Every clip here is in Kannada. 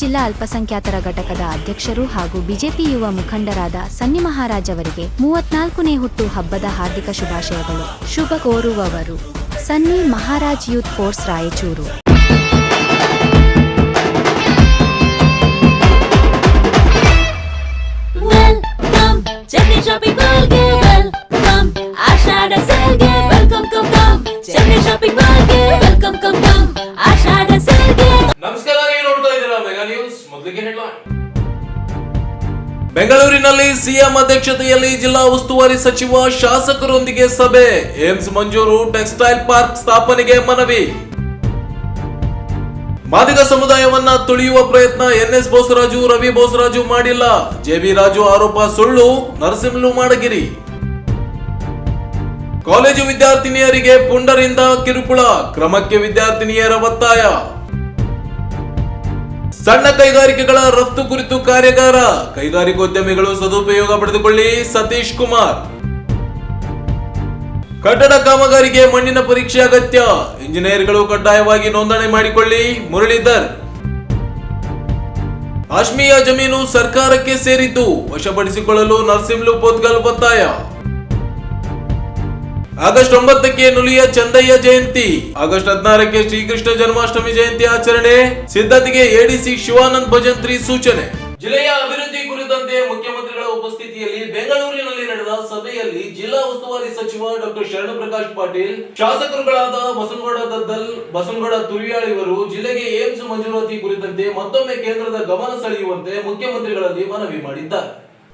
ಜಿಲ್ಲಾ ಅಲ್ಪಸಂಖ್ಯಾತರ ಘಟಕದ ಅಧ್ಯಕ್ಷರು ಹಾಗೂ ಬಿಜೆಪಿ ಯುವ ಮುಖಂಡರಾದ ಸನ್ನಿ ಮಹಾರಾಜ್ ಅವರಿಗೆ 34ನೇ ಹುಟ್ಟು ಹಬ್ಬದ ಹಾರ್ದಿಕ ಶುಭಾಶಯಗಳು. ಶುಭ ಕೋರುವವರು ಸನ್ನಿ ಮಹಾರಾಜ್ ಯೂತ್ ಫೋರ್ಸ್ ರಾಯಚೂರು. ನಮಸ್ಕಾರ, ನೀವು ನೋಡ್ತಾ ಇದ್ದೀರಾ ಮೆಗಾ ನ್ಯೂಸ್. ಮೊದಲಿಗೆ ಹೆಡ್ಲೈನ್. ಬೆಂಗಳೂರಿನಲ್ಲಿ ಸಿಎಂ ಅಧ್ಯಕ್ಷತೆಯಲ್ಲಿ ಜಿಲ್ಲಾ ಉಸ್ತುವಾರಿ ಸಚಿವ ಶಾಸಕರೊಂದಿಗೆ ಸಭೆ. ಏಮ್ಸ್ ಮಂಜೂರು, ಟೆಕ್ಸ್ಟೈಲ್ ಪಾರ್ಕ್ ಸ್ಥಾಪನೆಗೆ ಮನವಿ. ಮಾದಿಗ ಸಮುದಾಯವನ್ನ ತುಳಿಯುವ ಪ್ರಯತ್ನ ಎನ್ಎಸ್ ಬೋಸರಾಜು, ರವಿ ಬೋಸರಾಜು ಮಾಡಿಲ್ಲ. ಜೆಬಿ ರಾಜು ಆರೋಪ ಸುಳ್ಳು, ನರಸಿಂಹಲು ಮಾಡಗಿರಿ. ಕಾಲೇಜು ವಿದ್ಯಾರ್ಥಿನಿಯರಿಗೆ ಪುಂಡರಿಂದ ಕಿರುಕುಳ, ಕ್ರಮಕ್ಕೆ ವಿದ್ಯಾರ್ಥಿನಿಯರ ಒತ್ತಾಯ. ಸಣ್ಣ ಕೈಗಾರಿಕೆಗಳ ರಫ್ತು ಕುರಿತು ಕಾರ್ಯಾಗಾರ, ಕೈಗಾರಿಕೋದ್ಯಮಿಗಳು ಸದುಪಯೋಗ ಪಡೆದುಕೊಳ್ಳಿ. ಸತೀಶ್ ಕುಮಾರ್. ಕಟ್ಟಡ ಕಾಮಗಾರಿಗೆ ಮಣ್ಣಿನ ಪರೀಕ್ಷೆ ಅಗತ್ಯ, ಇಂಜಿನಿಯರ್ಗಳು ಕಡ್ಡಾಯವಾಗಿ ನೋಂದಣಿ ಮಾಡಿಕೊಳ್ಳಿ. ಮುರಳೀಧರ್. ಆಶ್ಮಿಯಾ ಜಮೀನು ಸರ್ಕಾರಕ್ಕೆ ಸೇರಿದ್ದು, ವಶಪಡಿಸಿಕೊಳ್ಳಲು ನರಸಿಂಹಲು ಪೋತ್ಗಲ್ ಒತ್ತಾಯ. ಆಗಸ್ಟ್ 9ಕ್ಕೆ ನುಲಿಯ ಚಂದಯ್ಯ ಜಯಂತಿ, ಆಗಸ್ಟ್ 16ಕ್ಕೆ ಶ್ರೀಕೃಷ್ಣ ಜನ್ಮಾಷ್ಟಮಿ ಜಯಂತಿ ಆಚರಣೆ. ಸಿದ್ಧತೆಗೆ ಎಡಿಸಿ ಶಿವಾನಂದ್ ಭಜಂತ್ರಿ ಸೂಚನೆ. ಜಿಲ್ಲೆಯ ಅಭಿವೃದ್ಧಿ ಕುರಿತಂತೆ ಮುಖ್ಯಮಂತ್ರಿಗಳ ಉಪಸ್ಥಿತಿಯಲ್ಲಿ ಬೆಂಗಳೂರಿನಲ್ಲಿ ನಡೆದ ಸಭೆಯಲ್ಲಿ ಜಿಲ್ಲಾ ಉಸ್ತುವಾರಿ ಸಚಿವ ಡಾಕ್ಟರ್ ಶರಣಪ್ರಕಾಶ್ ಪಾಟೀಲ್, ಶಾಸಕರುಗಳಾದ ಬಸನಗೌಡ ದದ್ದಲ್, ಬಸನಗೌಡ ತುರಿಯಾಳ್ ಇವರು ಜಿಲ್ಲೆಗೆ ಏಮ್ಸ್ ಮಂಜೂರಾತಿ ಕುರಿತಂತೆ ಮತ್ತೊಮ್ಮೆ ಕೇಂದ್ರದ ಗಮನ ಸೆಳೆಯುವಂತೆ ಮುಖ್ಯಮಂತ್ರಿಗಳಲ್ಲಿ ಮನವಿ ಮಾಡಿದ್ದಾರೆ.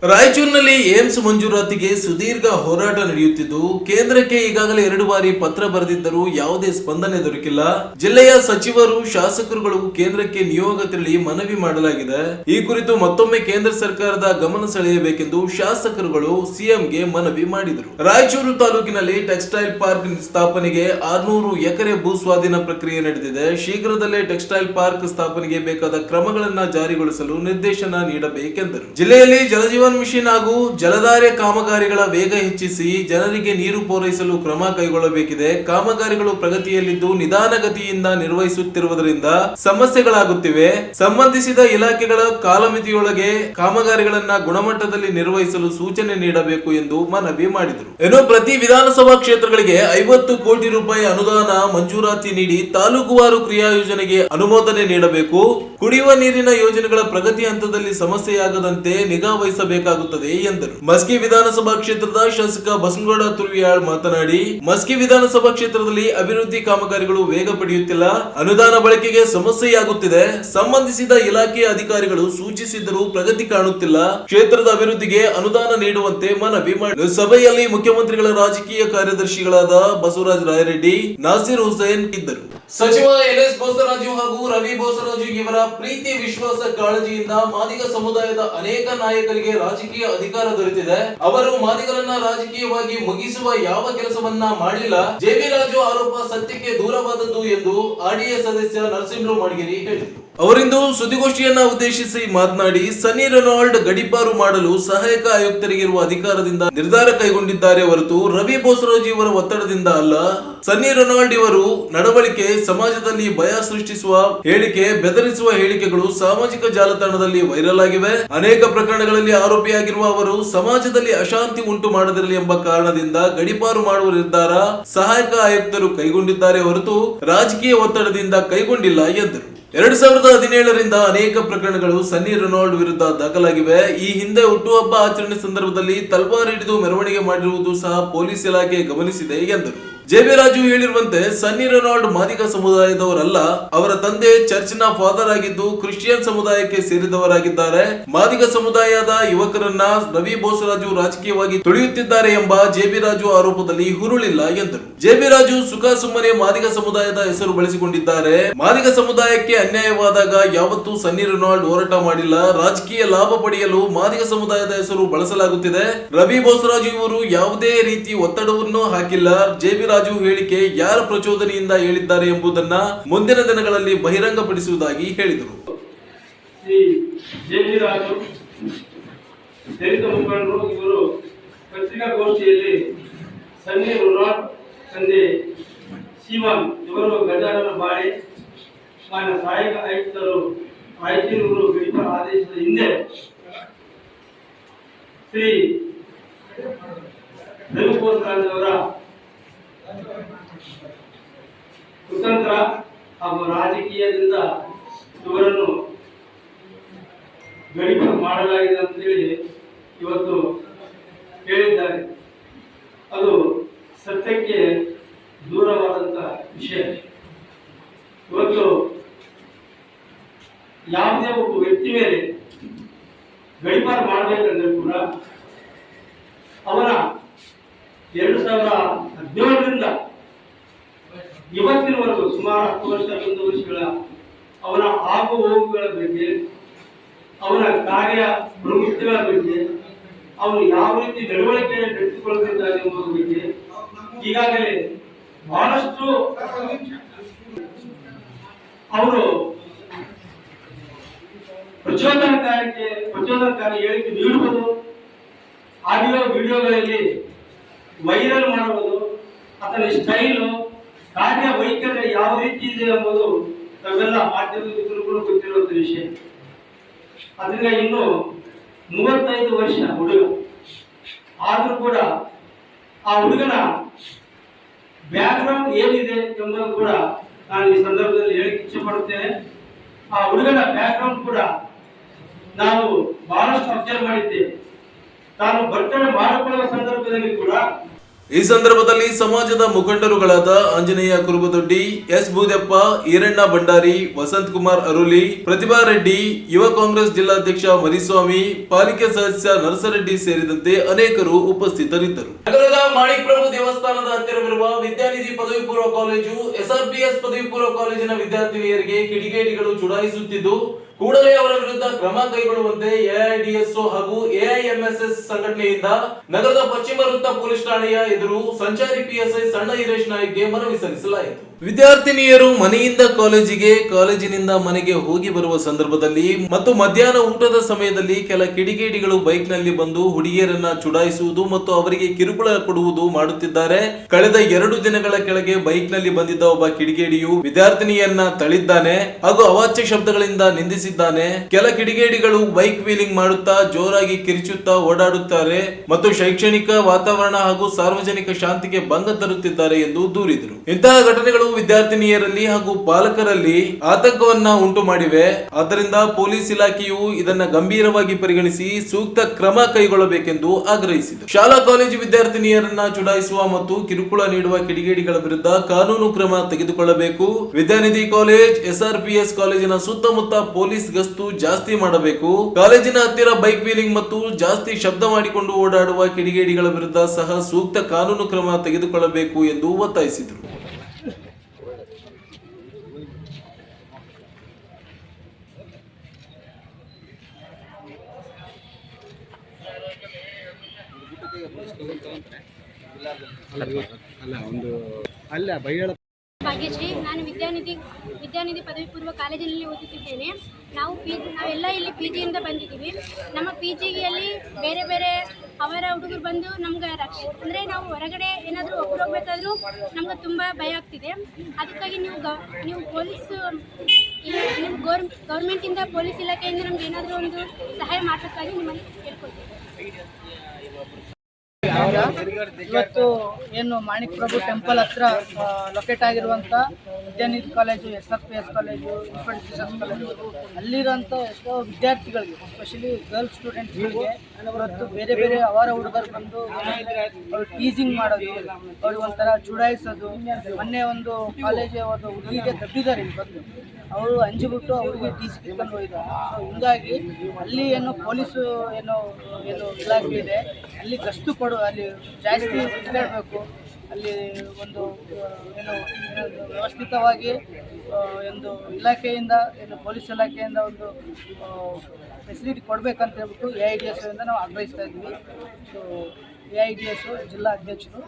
ರಾಯಚೂರಿನಲ್ಲಿ ಏಮ್ಸ್ ಮಂಜೂರಾತಿಗೆ ಸುದೀರ್ಘ ಹೋರಾಟ ನಡೆಯುತ್ತಿದ್ದು, ಕೇಂದ್ರಕ್ಕೆ ಈಗಾಗಲೇ 2 ಬಾರಿ ಪತ್ರ ಬರೆದಿದ್ದರೂ ಯಾವುದೇ ಸ್ಪಂದನೆ ದೊರಕಿಲ್ಲ. ಜಿಲ್ಲೆಯ ಸಚಿವರು, ಶಾಸಕರುಗಳು ಕೇಂದ್ರಕ್ಕೆ ನಿಯೋಗ ತೆರಳಿ ಮನವಿ ಮಾಡಲಾಗಿದೆ. ಈ ಕುರಿತು ಮತ್ತೊಮ್ಮೆ ಕೇಂದ್ರ ಸರ್ಕಾರದ ಗಮನ ಸೆಳೆಯಬೇಕೆಂದು ಶಾಸಕರುಗಳು ಸಿಎಂಗೆ ಮನವಿ ಮಾಡಿದರು. ರಾಯಚೂರು ತಾಲೂಕಿನಲ್ಲಿ ಟೆಕ್ಸ್ಟೈಲ್ ಪಾರ್ಕ್ ಸ್ಥಾಪನೆಗೆ 600 ಎಕರೆ ಭೂ ಸ್ವಾಧೀನ ಪ್ರಕ್ರಿಯೆ ನಡೆದಿದೆ. ಶೀಘ್ರದಲ್ಲೇ ಟೆಕ್ಸ್ಟೈಲ್ ಪಾರ್ಕ್ ಸ್ಥಾಪನೆಗೆ ಬೇಕಾದ ಕ್ರಮಗಳನ್ನು ಜಾರಿಗೊಳಿಸಲು ನಿರ್ದೇಶನ ನೀಡಬೇಕೆಂದರು. ಜಿಲ್ಲೆಯಲ್ಲಿ ಜಲಜೀವನ್ ಮಿಷನ್ ಹಾಗೂ ಜಲಧಾರೆ ಕಾಮಗಾರಿಗಳ ವೇಗ ಹೆಚ್ಚಿಸಿ ಜನರಿಗೆ ನೀರು ಪೂರೈಸಲು ಕ್ರಮ ಕೈಗೊಳ್ಳಬೇಕಿದೆ. ಕಾಮಗಾರಿಗಳು ಪ್ರಗತಿಯಲ್ಲಿದ್ದು ನಿಧಾನಗತಿಯಿಂದ ನಿರ್ವಹಿಸುತ್ತಿರುವುದರಿಂದ ಸಮಸ್ಯೆಗಳಾಗುತ್ತಿವೆ. ಸಂಬಂಧಿಸಿದ ಇಲಾಖೆಗಳ ಕಾಲಮಿತಿಯೊಳಗೆ ಕಾಮಗಾರಿಗಳನ್ನ ಗುಣಮಟ್ಟದಲ್ಲಿ ನಿರ್ವಹಿಸಲು ಸೂಚನೆ ನೀಡಬೇಕು ಎಂದು ಮನವಿ ಮಾಡಿದರು. ಇನ್ನು ಪ್ರತಿ ವಿಧಾನಸಭಾ ಕ್ಷೇತ್ರಗಳಿಗೆ 50 ಕೋಟಿ ರೂಪಾಯಿ ಅನುದಾನ ಮಂಜೂರಾತಿ ನೀಡಿ ತಾಲೂಕುವಾರು ಕ್ರಿಯಾ ಯೋಜನೆಗೆ ಅನುಮೋದನೆ ನೀಡಬೇಕು. ಕುಡಿಯುವ ನೀರಿನ ಯೋಜನೆಗಳ ಪ್ರಗತಿ ಹಂತದಲ್ಲಿ ಸಮಸ್ಯೆಯಾಗದಂತೆ ನಿಗಾ ವಹಿಸಬೇಕಾಗುತ್ತದೆ ಎಂದರು. ಮಸ್ಕಿ ವಿಧಾನಸಭಾ ಕ್ಷೇತ್ರದ ಶಾಸಕ ಬಸನಗೌಡ ತುರಿಯಾಳ್ ಮಾತನಾಡಿ, ಮಸ್ಕಿ ವಿಧಾನಸಭಾ ಕ್ಷೇತ್ರದಲ್ಲಿ ಅಭಿವೃದ್ಧಿ ಕಾಮಗಾರಿಗಳು ವೇಗ ಪಡೆಯುತ್ತಿಲ್ಲ, ಅನುದಾನ ಬಳಕೆಗೆ ಸಮಸ್ಯೆಯಾಗುತ್ತಿದೆ. ಸಂಬಂಧಿಸಿದ ಇಲಾಖೆಯ ಅಧಿಕಾರಿಗಳು ಸೂಚಿಸಿದರೂ ಪ್ರಗತಿ ಕಾಣುತ್ತಿಲ್ಲ. ಕ್ಷೇತ್ರದ ಅಭಿವೃದ್ಧಿಗೆ ಅನುದಾನ ನೀಡುವಂತೆ ಮನವಿ ಮಾಡಿದರು. ಸಭೆಯಲ್ಲಿ ಮುಖ್ಯಮಂತ್ರಿಗಳ ರಾಜಕೀಯ ಕಾರ್ಯದರ್ಶಿಗಳಾದ ಬಸವರಾಜ ರಾಯರೆಡ್ಡಿ, ನಾಸಿರ್ ಹುಸೇನ್ ಇದ್ದರು. ಸಚಿವ ಎನ್ಎಸ್ ಬೋಸರಾಜು ಹಾಗೂ ರವಿ ಬೋಸರಾಜು ಇವರ ಪ್ರೀತಿ, ವಿಶ್ವಾಸ, ಕಾಳಜಿಯಿಂದ ಮಾದಿಗ ಸಮುದಾಯದ ಅನೇಕ ನಾಯಕರಿಗೆ ರಾಜಕೀಯ ಅಧಿಕಾರ ದೊರೆತಿದೆ. ಅವರು ಮಾದಿಗರನ್ನ ರಾಜಕೀಯವಾಗಿ ಮುಗಿಸುವ ಯಾವ ಕೆಲಸವನ್ನ ಮಾಡಿಲ್ಲ. ಜೆಬಿ ರಾಜು ಆರೋಪ ಸತ್ಯಕ್ಕೆ ದೂರವಾದದ್ದು ಎಂದು ಆರ್ಡಿಎ ಸದಸ್ಯ ನರಸಿಂಹಲು ಮಾಡಗಿರಿ ಹೇಳಿದರು. ಅವರಿಂದು ಸುದ್ದಿಗೋಷ್ಠಿಯನ್ನ ಉದ್ದೇಶಿಸಿ ಮಾತನಾಡಿ, ಸನ್ನಿ ರೊನಾಲ್ಡ್ ಗಡೀಪಾರು ಮಾಡಲು ಸಹಾಯಕ ಆಯುಕ್ತರಿಗಿರುವ ಅಧಿಕಾರದಿಂದ ನಿರ್ಧಾರ ಕೈಗೊಂಡಿದ್ದಾರೆ ಹೊರತು ರವಿ ಬೋಸರಾಜು ಇವರ ಒತ್ತಡದಿಂದ ಅಲ್ಲ. ಸನ್ನಿ ರೊನಾಲ್ಡ್ ಇವರು ನಡವಳಿಕೆ ಸಮಾಜದಲ್ಲಿ ಭಯ ಸೃಷ್ಟಿಸುವ ಹೇಳಿಕೆ, ಬೆದರಿಸುವ ಹೇಳಿಕೆಗಳು ಸಾಮಾಜಿಕ ಜಾಲತಾಣದಲ್ಲಿ ವೈರಲ್ ಆಗಿವೆ. ಅನೇಕ ಪ್ರಕರಣಗಳಲ್ಲಿ ಆರೋಪಿಯಾಗಿರುವ ಅವರು ಸಮಾಜದಲ್ಲಿ ಅಶಾಂತಿ ಉಂಟು ಮಾಡದಿರಲಿ ಎಂಬ ಕಾರಣದಿಂದ ಗಡೀಪಾರು ಮಾಡುವ ನಿರ್ಧಾರ ಸಹಾಯಕ ಆಯುಕ್ತರು ಕೈಗೊಂಡಿದ್ದಾರೆ ಹೊರತು ರಾಜಕೀಯ ಒತ್ತಡದಿಂದ ಕೈಗೊಂಡಿಲ್ಲ ಎಂದರು. 2017ರಿಂದ ಅನೇಕ ಪ್ರಕರಣಗಳು ಸನ್ನಿ ರೊನಾಲ್ಡ್ ವಿರುದ್ಧ ದಾಖಲಾಗಿವೆ. ಈ ಹಿಂದೆ ಹುಟ್ಟುಹಬ್ಬ ಆಚರಣೆ ಸಂದರ್ಭದಲ್ಲಿ ತಲ್ವಾರ್ ಹಿಡಿದು ಮೆರವಣಿಗೆ ಮಾಡಿರುವುದು ಸಹ ಪೊಲೀಸ್ ಇಲಾಖೆ ಗಮನಿಸಿದೆ ಎಂದರು. ಜೆಬಿ ರಾಜು ಹೇಳಿರುವಂತೆ ಸನ್ನಿ ರೊನಾಲ್ಡ್ ಮಾದಿಗ ಸಮುದಾಯದವರಲ್ಲ. ಅವರ ತಂದೆ ಚರ್ಚ್ನ ಫಾದರ್ ಆಗಿದ್ದು ಕ್ರಿಶ್ಚಿಯನ್ ಸಮುದಾಯಕ್ಕೆ ಸೇರಿದವರಾಗಿದ್ದಾರೆ. ಮಾದಿಗ ಸಮುದಾಯದ ಯುವಕರನ್ನ ರವಿ ಬೋಸರಾಜು ರಾಜಕೀಯವಾಗಿ ತುಳಿಯುತ್ತಿದ್ದಾರೆ ಎಂಬ ಜೆಬಿ ರಾಜು ಆರೋಪದಲ್ಲಿ ಹುರುಳಿಲ್ಲ ಎಂದರು. ಜೆಬಿ ರಾಜು ಸುಖ ಸುಮ್ಮನೆ ಮಾದಿಗ ಸಮುದಾಯದ ಹೆಸರು ಬಳಸಿಕೊಂಡಿದ್ದಾರೆ. ಮಾದಿಗ ಸಮುದಾಯಕ್ಕೆ ಅನ್ಯಾಯವಾದಾಗ ಯಾವತ್ತೂ ಸನ್ನಿ ರೊನಾಲ್ಡ್ ಹೋರಾಟ ಮಾಡಿಲ್ಲ. ರಾಜಕೀಯ ಲಾಭ ಪಡೆಯಲು ಮಾದಿಗ ಸಮುದಾಯದ ಹೆಸರು ಬಳಸಲಾಗುತ್ತಿದೆ. ರವಿ ಬೋಸರಾಜು ಇವರು ಯಾವುದೇ ರೀತಿ ಒತ್ತಡವನ್ನು ಹಾಕಿಲ್ಲ. ಜೆಬಿ ರಾಜು ಹೇಳಿಕೆ ಯಾರ ಪ್ರಚೋದನೆಯಿಂದ ಹೇಳಿದ್ದಾರೆ ಎಂಬುದನ್ನ ಮುಂದಿನ ದಿನಗಳಲ್ಲಿ ಬಹಿರಂಗಪಡಿಸುವುದಾಗಿ ಹೇಳಿದರು. ದಲಿತ ಮುಖಂಡರು ಇವರು ಪತ್ರಿಕಾಗೋಷ್ಠಿಯಲ್ಲಿ ಸನ್ನಿ ರೊನಾಲ್ಡ್ ತಂದೆ ಶಿವನ್ ಇವರು ಗಜಾನನ ಬಾಳೆ ಮಾನ್ಯ ಸಹಾಯಕ ಆಯುಕ್ತರು ರಾಯಚೂರು ಗಡಿಪಾರ ಆದೇಶದ ಹಿಂದೆ ಶ್ರೀ ರವಿಗೋಸ್ಕರವರ ಕುತಂತ್ರ ಹಾಗೂ ರಾಜಕೀಯದಿಂದ ಇವರನ್ನು ಗಡಿಪಾರು ಮಾಡಲಾಗಿದೆ ಅಂತೇಳಿ ಇವತ್ತು ಹೇಳಿದ್ದಾರೆ. ಅದು ಸತ್ಯಕ್ಕೆ ದೂರವಾದಂಥ ವಿಷಯ. ಇವತ್ತು ಯಾವುದೇ ಒಬ್ಬ ವ್ಯಕ್ತಿ ಮೇಲೆ ಗಡಿಪಾರು ಮಾಡಬೇಕಂದ್ರೆ ಕೂಡ ಅವನ 2017ರಿಂದ ಇವತ್ತಿನವರೆಗೂ ಸುಮಾರು 10 ವರ್ಷ 11 ವರ್ಷಗಳ ಅವನ ಆಗು ಹೋಗುಗಳ ಬಗ್ಗೆ, ಅವನ ಕಾರ್ಯ ಪ್ರವೃತ್ತಿಗಳ ಬಗ್ಗೆ, ಅವನು ಯಾವ ರೀತಿ ನಡವಳಿಕೆ ನಡೆಸಿಕೊಳ್ಳುತ್ತಿದ್ದಾನೆ ಎಂಬುದರ ಬಗ್ಗೆ ಈಗಾಗಲೇ ಬಹಳಷ್ಟು ಅವರು ಪ್ರಚೋದನಕಾರಿ ಹೇಳಿಕೆ ನೀಡುವುದು, ಆಡಿಯೋ ವಿಡಿಯೋಗಳಲ್ಲಿ ವೈರಲ್ ಮಾಡುವುದು, ಅದರ ಸ್ಟೈಲು, ಕಾರ್ಯ ವೈಖರಿ ಯಾವ ರೀತಿ ಇದೆ ಎಂಬುದು ನಾವೆಲ್ಲ ಮಾಧ್ಯಮದ ಮಿತ್ರರುಗಳು ಗೊತ್ತಿರುವಂತ ವಿಷಯ. ಅದರಿಂದ ಇನ್ನು 35 ವರ್ಷ ಹುಡುಗ ಆದ್ರೂ ಕೂಡ ಆ ಹುಡುಗನ ಬ್ಯಾಕ್ಗ್ರೌಂಡ್ ಏನಿದೆ ಎಂಬುದು ಕೂಡ ನಾನು ಈ ಸಂದರ್ಭದಲ್ಲಿ ಹೇಳಕ್ಕೆ ಇಚ್ಛೆ ಪಡುತ್ತೇನೆ. ಆ ಹುಡುಗನ ಬ್ಯಾಕ್ಗ್ರೌಂಡ್ ಕೂಡ ನಾವು ಬಹಳಷ್ಟು ಅಬ್ಸರ್ವ್ ಮಾಡಿದ್ದೇವೆ. ತಾನು ಬರ್ತಡೇ ಮಾಡಿಕೊಳ್ಳುವ ಸಂದರ್ಭದಲ್ಲಿ ಕೂಡ ಈ ಸಂದರ್ಭದಲ್ಲಿ ಸಮಾಜದ ಮುಖಂಡರುಗಳಾದ ಆಂಜನೇಯ ಕುರುಬದೊಡ್ಡಿ, ಎಸ್ ಬೂದೆಪ್ಪ, ಈರಣ್ಣ ಭಂಡಾರಿ, ವಸಂತ್ ಕುಮಾರ್ ಅರುಲಿ, ಪ್ರತಿಭಾ ರೆಡ್ಡಿ, ಯುವ ಕಾಂಗ್ರೆಸ್ ಜಿಲ್ಲಾಧ್ಯಕ್ಷ ಮರಿಸ್ವಾಮಿ, ಪಾಲಿಕೆ ಸದಸ್ಯ ನರಸರೆಡ್ಡಿ ಸೇರಿದಂತೆ ಅನೇಕರು ಉಪಸ್ಥಿತರಿದ್ದರು. ನಗರದ ಮಾಣಿಕ್ ಪ್ರಭು ದೇವಸ್ಥಾನದ ಹತ್ತಿರವಿರುವ ವಿದ್ಯಾನಿಧಿ ಪದವಿ ಪೂರ್ವ ಕಾಲೇಜು ಎಸ್ಆರ್ಪಿಎಸ್ ಪದವಿ ಪೂರ್ವ ಕಾಲೇಜಿನ ವಿದ್ಯಾರ್ಥಿನಿಯರಿಗೆ ಕಿಡಿಗೇಡಿಗಳು ಚುಡಾಯಿಸುತ್ತಿದ್ದು, ಕೂಡಲೇ ಅವರ ವಿರುದ್ಧ ಕ್ರಮ ಕೈಗೊಳ್ಳುವಂತೆ ಎಐಡಿಎಸ್ಒ ಹಾಗೂ ಎಐಎಂಎಸ್ಎಸ್ ಸಂಘಟನೆಯಿಂದ ನಗರದ ಪಶ್ಚಿಮ ವೃತ್ತ ಪೊಲೀಸ್ ಠಾಣೆಯ ಎದುರು ಸಂಚಾರಿ ಪಿಎಸ್ಐ ಸಣ್ಣ ಹಿರೇಶ್ ನಾಯ್ಗೆ ಮನವಿ ಸಲ್ಲಿಸಲಾಯಿತು. ವಿದ್ಯಾರ್ಥಿನಿಯರು ಮನೆಯಿಂದ ಕಾಲೇಜಿಗೆ, ಕಾಲೇಜಿನಿಂದ ಮನೆಗೆ ಹೋಗಿ ಬರುವ ಸಂದರ್ಭದಲ್ಲಿ ಮತ್ತು ಮಧ್ಯಾಹ್ನ ಊಟದ ಸಮಯದಲ್ಲಿ ಕೆಲ ಕಿಡಿಗೇಡಿಗಳು ಬೈಕ್ ನಲ್ಲಿ ಬಂದು ಹುಡುಗಿಯರನ್ನ ಚುಡಾಯಿಸುವುದು ಮತ್ತು ಅವರಿಗೆ ಕಿರುಕುಳ ಕೊಡುವುದು ಮಾಡುತ್ತಿದ್ದಾರೆ. ಕಳೆದ 2 ದಿನಗಳ ಕೆಳಗೆ ಬೈಕ್ ನಲ್ಲಿ ಬಂದಿದ್ದ ಒಬ್ಬ ಕಿಡಿಗೇಡಿಯು ವಿದ್ಯಾರ್ಥಿನಿಯನ್ನ ತಳ್ಳಿದ್ದಾನೆ ಹಾಗೂ ಅವಾಚ್ಯ ಶಬ್ದಗಳಿಂದ ನಿಂದಿಸಿದ್ದಾನೆ. ಕೆಲ ಕಿಡಿಗೇಡಿಗಳು ಬೈಕ್ ವೀಲಿಂಗ್ ಮಾಡುತ್ತಾ ಜೋರಾಗಿ ಕಿರಿಚುತ್ತಾ ಓಡಾಡುತ್ತಾರೆ ಮತ್ತು ಶೈಕ್ಷಣಿಕ ವಾತಾವರಣ ಹಾಗೂ ಸಾರ್ವಜನಿಕ ಶಾಂತಿಗೆ ಭಂಗ ತರುತ್ತಿದ್ದಾರೆ ಎಂದು ದೂರಿದರು. ಇಂತಹ ಘಟನೆಗಳು ವಿದ್ಯಾರ್ಥಿನಿಯರಲ್ಲಿ ಹಾಗೂ ಪಾಲಕರಲ್ಲಿ ಆತಂಕವನ್ನ ಉಂಟು ಮಾಡಿವೆ. ಆದ್ದರಿಂದ ಪೊಲೀಸ್ ಇಲಾಖೆಯು ಇದನ್ನ ಗಂಭೀರವಾಗಿ ಪರಿಗಣಿಸಿ ಸೂಕ್ತ ಕ್ರಮ ಕೈಗೊಳ್ಳಬೇಕೆಂದು ಆಗ್ರಹಿಸಿದರು. ಶಾಲಾ ಕಾಲೇಜು ವಿದ್ಯಾರ್ಥಿನಿಯರನ್ನ ಚುಡಾಯಿಸುವ ಮತ್ತು ಕಿರುಕುಳ ನೀಡುವ ಕಿಡಿಗೇಡಿಗಳ ವಿರುದ್ಧ ಕಾನೂನು ಕ್ರಮ ತೆಗೆದುಕೊಳ್ಳಬೇಕು. ವಿದ್ಯಾನಿಧಿ ಕಾಲೇಜ್, ಎಸ್ಆರ್ಪಿಎಸ್ ಕಾಲೇಜಿನ ಸುತ್ತಮುತ್ತ ಪೊಲೀಸ್ ಗಸ್ತು ಜಾಸ್ತಿ ಮಾಡಬೇಕು. ಕಾಲೇಜಿನ ಹತ್ತಿರ ಬೈಕ್ ವೀಲಿಂಗ್ ಮತ್ತು ಜಾಸ್ತಿ ಶಬ್ದ ಮಾಡಿಕೊಂಡು ಓಡಾಡುವ ಕಿಡಿಗೇಡಿಗಳ ವಿರುದ್ಧ ಸಹ ಸೂಕ್ತ ಕಾನೂನು ಕ್ರಮ ತೆಗೆದುಕೊಳ್ಳಬೇಕು ಎಂದು ಒತ್ತಾಯಿಸಿದರು. ಭಾಗ್ಯಶ್ರೀ, ನಾನು ವಿದ್ಯಾನಿಧಿ ಪದವಿ ಪೂರ್ವ ಕಾಲೇಜಿನಲ್ಲಿ ಓದುತ್ತಿದ್ದೇನೆ. ನಾವೆಲ್ಲ ಇಲ್ಲಿ PGಯಿಂದ ಬಂದಿದ್ದೀವಿ. ನಮ್ಮ PGಯಲ್ಲಿ ಬೇರೆ ಬೇರೆ ಅವರ ಹುಡುಗರು ಬಂದು ನಮ್ಗೆ ಅಂದರೆ ನಾವು ಹೊರಗಡೆ ಏನಾದರೂ ಒಬ್ಬರು ಹೋಗ್ಬೇಕಾದ್ರೂ ನಮ್ಗೆ ತುಂಬ ಭಯ ಆಗ್ತಿದೆ. ಅದಕ್ಕಾಗಿ ನೀವು ಪೊಲೀಸ್ ನಿಮ್ಮ ಗೌರ್ಮೆಂಟಿಂದ ಪೊಲೀಸ್ ಇಲಾಖೆಯಿಂದ ನಮ್ಗೆ ಏನಾದರೂ ಒಂದು ಸಹಾಯ ಮಾಡೋಕ್ಕಾಗಿ ನಿಮ್ಮಲ್ಲಿ ಕೇಳ್ಕೊಳ್ತೀವಿ. ಇವತ್ತು ಏನು ಮಾಣಿಕ್ ಪ್ರಭು ಟೆಂಪಲ್ ಹತ್ರ ಲೊಕೇಟ್ ಆಗಿರುವಂಥ Vidyanidhi college, SRPS college, infant Jesus college, ಅಲ್ಲಿರೋಂಥ ಎಷ್ಟೋ ವಿದ್ಯಾರ್ಥಿಗಳಿಗೆ, ಎಸ್ಪೆಷಲಿ ಗರ್ಲ್ಸ್ ಸ್ಟೂಡೆಂಟ್ಸ್ಗಳಿಗೆ ಇವತ್ತು ಬೇರೆ ಬೇರೆ ಅವರ ಹುಡುಗರು ಬಂದು ಅವ್ರು ಟೀಸಿಂಗ್ ಮಾಡೋದು, ಅವ್ರಿಗೆ ಒಂಥರ ಚುಡಾಯಿಸೋದು. ಮೊನ್ನೆ ಒಂದು ಕಾಲೇಜ್ ಒಂದು ಹುಡುಗಿಗೆ ದಬ್ಬಿದ್ದಾರೆ ಇಲ್ಲಿ ಬಂದು, ಅವರು ಅಂಜಿಬಿಟ್ಟು ಅವ್ರಿಗೆ ಟೀಸಿ ಕಿತ್ಕೊಂಡು ಹೋಗಿದ್ದಾರೆ. ಸೊ ಹಿಂಗಾಗಿ ಅಲ್ಲಿ ಏನು ಪೊಲೀಸು ಏನು ಇಲಾಖೆ ಇದೆ, ಅಲ್ಲಿ ಗಸ್ತು ಅಲ್ಲಿ ಜಾಸ್ತಿ ತಿರುಗಾಡಬೇಕು. ಅಲ್ಲಿ ಒಂದು ವ್ಯವಸ್ಥಿತವಾಗಿ ಒಂದು ಇಲಾಖೆಯಿಂದ ಪೊಲೀಸ್ ಇಲಾಖೆಯಿಂದ ಒಂದು ಫೆಸಿಲಿಟಿ ಕೊಡಬೇಕಂತ ಹೇಳ್ಬಿಟ್ಟು AIDS ಇಂದ ನಾವು ಆಗ್ರಹಿಸ್ತಾ ಇದ್ವಿ. ಸೊ AIDS ಜಿಲ್ಲಾ ಅಧ್ಯಕ್ಷರು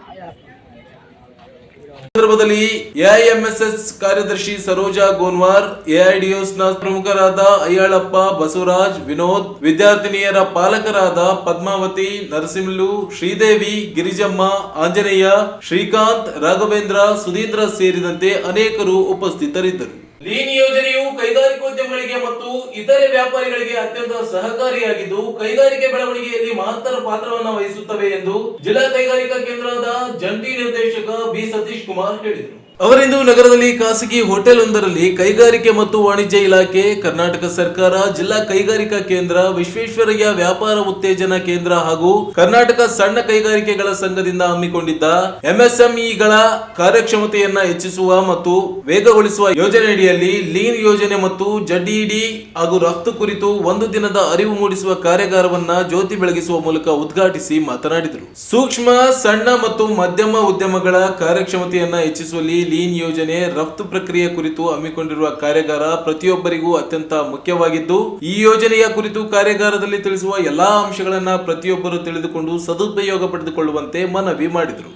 ಸಂದರ್ಭದಲ್ಲಿ ಎಐಎಂಎಸ್ಎಸ್ ಕಾರ್ಯದರ್ಶಿ ಸರೋಜಾ ಗೋನ್ವಾರ್, ಎಐಡಿಎಸ್ ನ ಪ್ರಮುಖರಾದ ಅಯ್ಯಾಳಪ್ಪ, ಬಸವರಾಜ್, ವಿನೋದ್, ವಿದ್ಯಾರ್ಥಿನಿಯರ ಪಾಲಕರಾದ ಪದ್ಮಾವತಿ, ನರಸಿಂಹಲು, ಶ್ರೀದೇವಿ, ಗಿರಿಜಮ್ಮ, ಆಂಜನೇಯ, ಶ್ರೀಕಾಂತ್, ರಾಘವೇಂದ್ರ, ಸುಧೀಂದ್ರ ಸೇರಿದಂತೆ ಅನೇಕರು ಉಪಸ್ಥಿತರಿದ್ದರು. ಲೀನ್ ಯೋಜನೆಯು ಕೈಗಾರಿಕೋದ್ಯಮಗಳಿಗೆ ಮತ್ತು ಇತರೆ ವ್ಯಾಪಾರಿಗಳಿಗೆ ಅತ್ಯಂತ ಸಹಕಾರಿಯಾಗಿದ್ದು ಕೈಗಾರಿಕೆ ಬೆಳವಣಿಗೆಯಲ್ಲಿ ಮಹತ್ತರ ಪಾತ್ರವನ್ನು ವಹಿಸುತ್ತವೆ ಎಂದು ಜಿಲ್ಲಾ ಕೈಗಾರಿಕಾ ಕೇಂದ್ರದ ಜಂಟಿ ನಿರ್ದೇಶಕ ಬಿ ಸತೀಶ್ ಕುಮಾರ್ ಹೇಳಿದರು. ಅವರಿಂದು ನಗರದಲ್ಲಿ ಖಾಸಗಿ ಹೋಟೆಲ್ ಒಂದರಲ್ಲಿ ಕೈಗಾರಿಕೆ ಮತ್ತು ವಾಣಿಜ್ಯ ಇಲಾಖೆ, ಕರ್ನಾಟಕ ಸರ್ಕಾರ, ಜಿಲ್ಲಾ ಕೈಗಾರಿಕಾ ಕೇಂದ್ರ, ವಿಶ್ವೇಶ್ವರಯ್ಯ ವ್ಯಾಪಾರ ಉತ್ತೇಜನ ಕೇಂದ್ರ ಹಾಗೂ ಕರ್ನಾಟಕ ಸಣ್ಣ ಕೈಗಾರಿಕೆಗಳ ಸಂಘದಿಂದ ಹಮ್ಮಿಕೊಂಡಿದ್ದ ಎಂಎಸ್ಎಂಇಗಳ ಕಾರ್ಯಕ್ಷಮತೆಯನ್ನ ಹೆಚ್ಚಿಸುವ ಮತ್ತು ವೇಗಗೊಳಿಸುವ ಯೋಜನೆಯಡಿಯಲ್ಲಿ ಲೀನ್ ಯೋಜನೆ ಮತ್ತು ಜೆಡಿಇಡಿ ಹಾಗೂ ರಫ್ತು ಕುರಿತು ಒಂದು ದಿನದ ಅರಿವು ಮೂಡಿಸುವ ಕಾರ್ಯಾಗಾರವನ್ನ ಜ್ಯೋತಿ ಬೆಳಗಿಸುವ ಮೂಲಕ ಉದ್ಘಾಟಿಸಿ ಮಾತನಾಡಿದರು. ಸೂಕ್ಷ್ಮ, ಸಣ್ಣ ಮತ್ತು ಮಧ್ಯಮ ಉದ್ಯಮಗಳ ಕಾರ್ಯಕ್ಷಮತೆಯನ್ನ ಹೆಚ್ಚಿಸುವಲ್ಲಿ ಲೀನ್ ಯೋಜನೆ, ರಫ್ತು ಪ್ರಕ್ರಿಯೆ ಕುರಿತು ಹಮ್ಮಿಕೊಂಡಿರುವ ಕಾರ್ಯಾಗಾರ ಪ್ರತಿಯೊಬ್ಬರಿಗೂ ಅತ್ಯಂತ ಮುಖ್ಯವಾಗಿದ್ದು ಈ ಯೋಜನೆಯ ಕುರಿತು ಕಾರ್ಯಾಗಾರದಲ್ಲಿ ತಿಳಿಸುವ ಎಲ್ಲಾ ಅಂಶಗಳನ್ನ ಪ್ರತಿಯೊಬ್ಬರು ತಿಳಿದುಕೊಂಡು ಸದುಪಯೋಗ ಪಡೆದುಕೊಳ್ಳುವಂತೆ ಮನವಿ ಮಾಡಿದರು.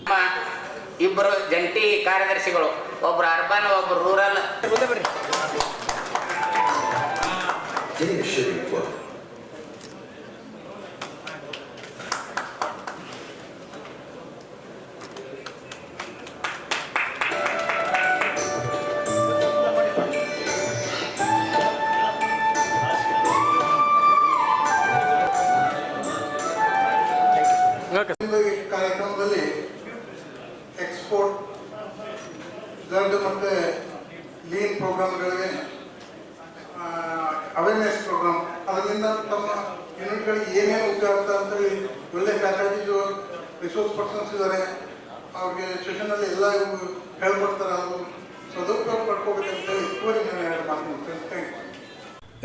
ಇಬ್ಬರು ಜಂಟಿ ಕಾರ್ಯದರ್ಶಿಗಳು, ಒಬ್ರು ಅರ್ಬನ್, ಒಬ್ರು ರೂರಲ್. ಕಾರ್ಯಕ್ರಮದಲ್ಲಿ ಎಕ್ಸ್ಪೋರ್ಟ್ ಝಡ್ ಮತ್ತು ಲೀನ್ ಪ್ರೋಗ್ರಾಮ್ಗಳಿಗೆ ಅವೇರ್ನೆಸ್ ಪ್ರೋಗ್ರಾಮ್, ಅದರಿಂದ ತಮ್ಮ ಯೂನಿಟ್ಗಳಿಗೆ ಏನೇನು ಉಪಯೋಗ ಅಂತೇಳಿ ಒಳ್ಳೆ ಫ್ಯಾಕಲ್ಟೀಸು, ರಿಸೋರ್ಸ್ ಪರ್ಸನ್ಸ್ ಇದ್ದಾರೆ, ಅವ್ರಿಗೆ ಸೆಷನಲ್ಲಿ ಎಲ್ಲ ಹೇಳ್ಕೊಡ್ತಾರೆ. ಅದು ಸದುಪಯೋಗ ಪಡ್ಕೋಬೇಕಂತೇಳಿ ಥ್ಯಾಂಕ್ ಯು.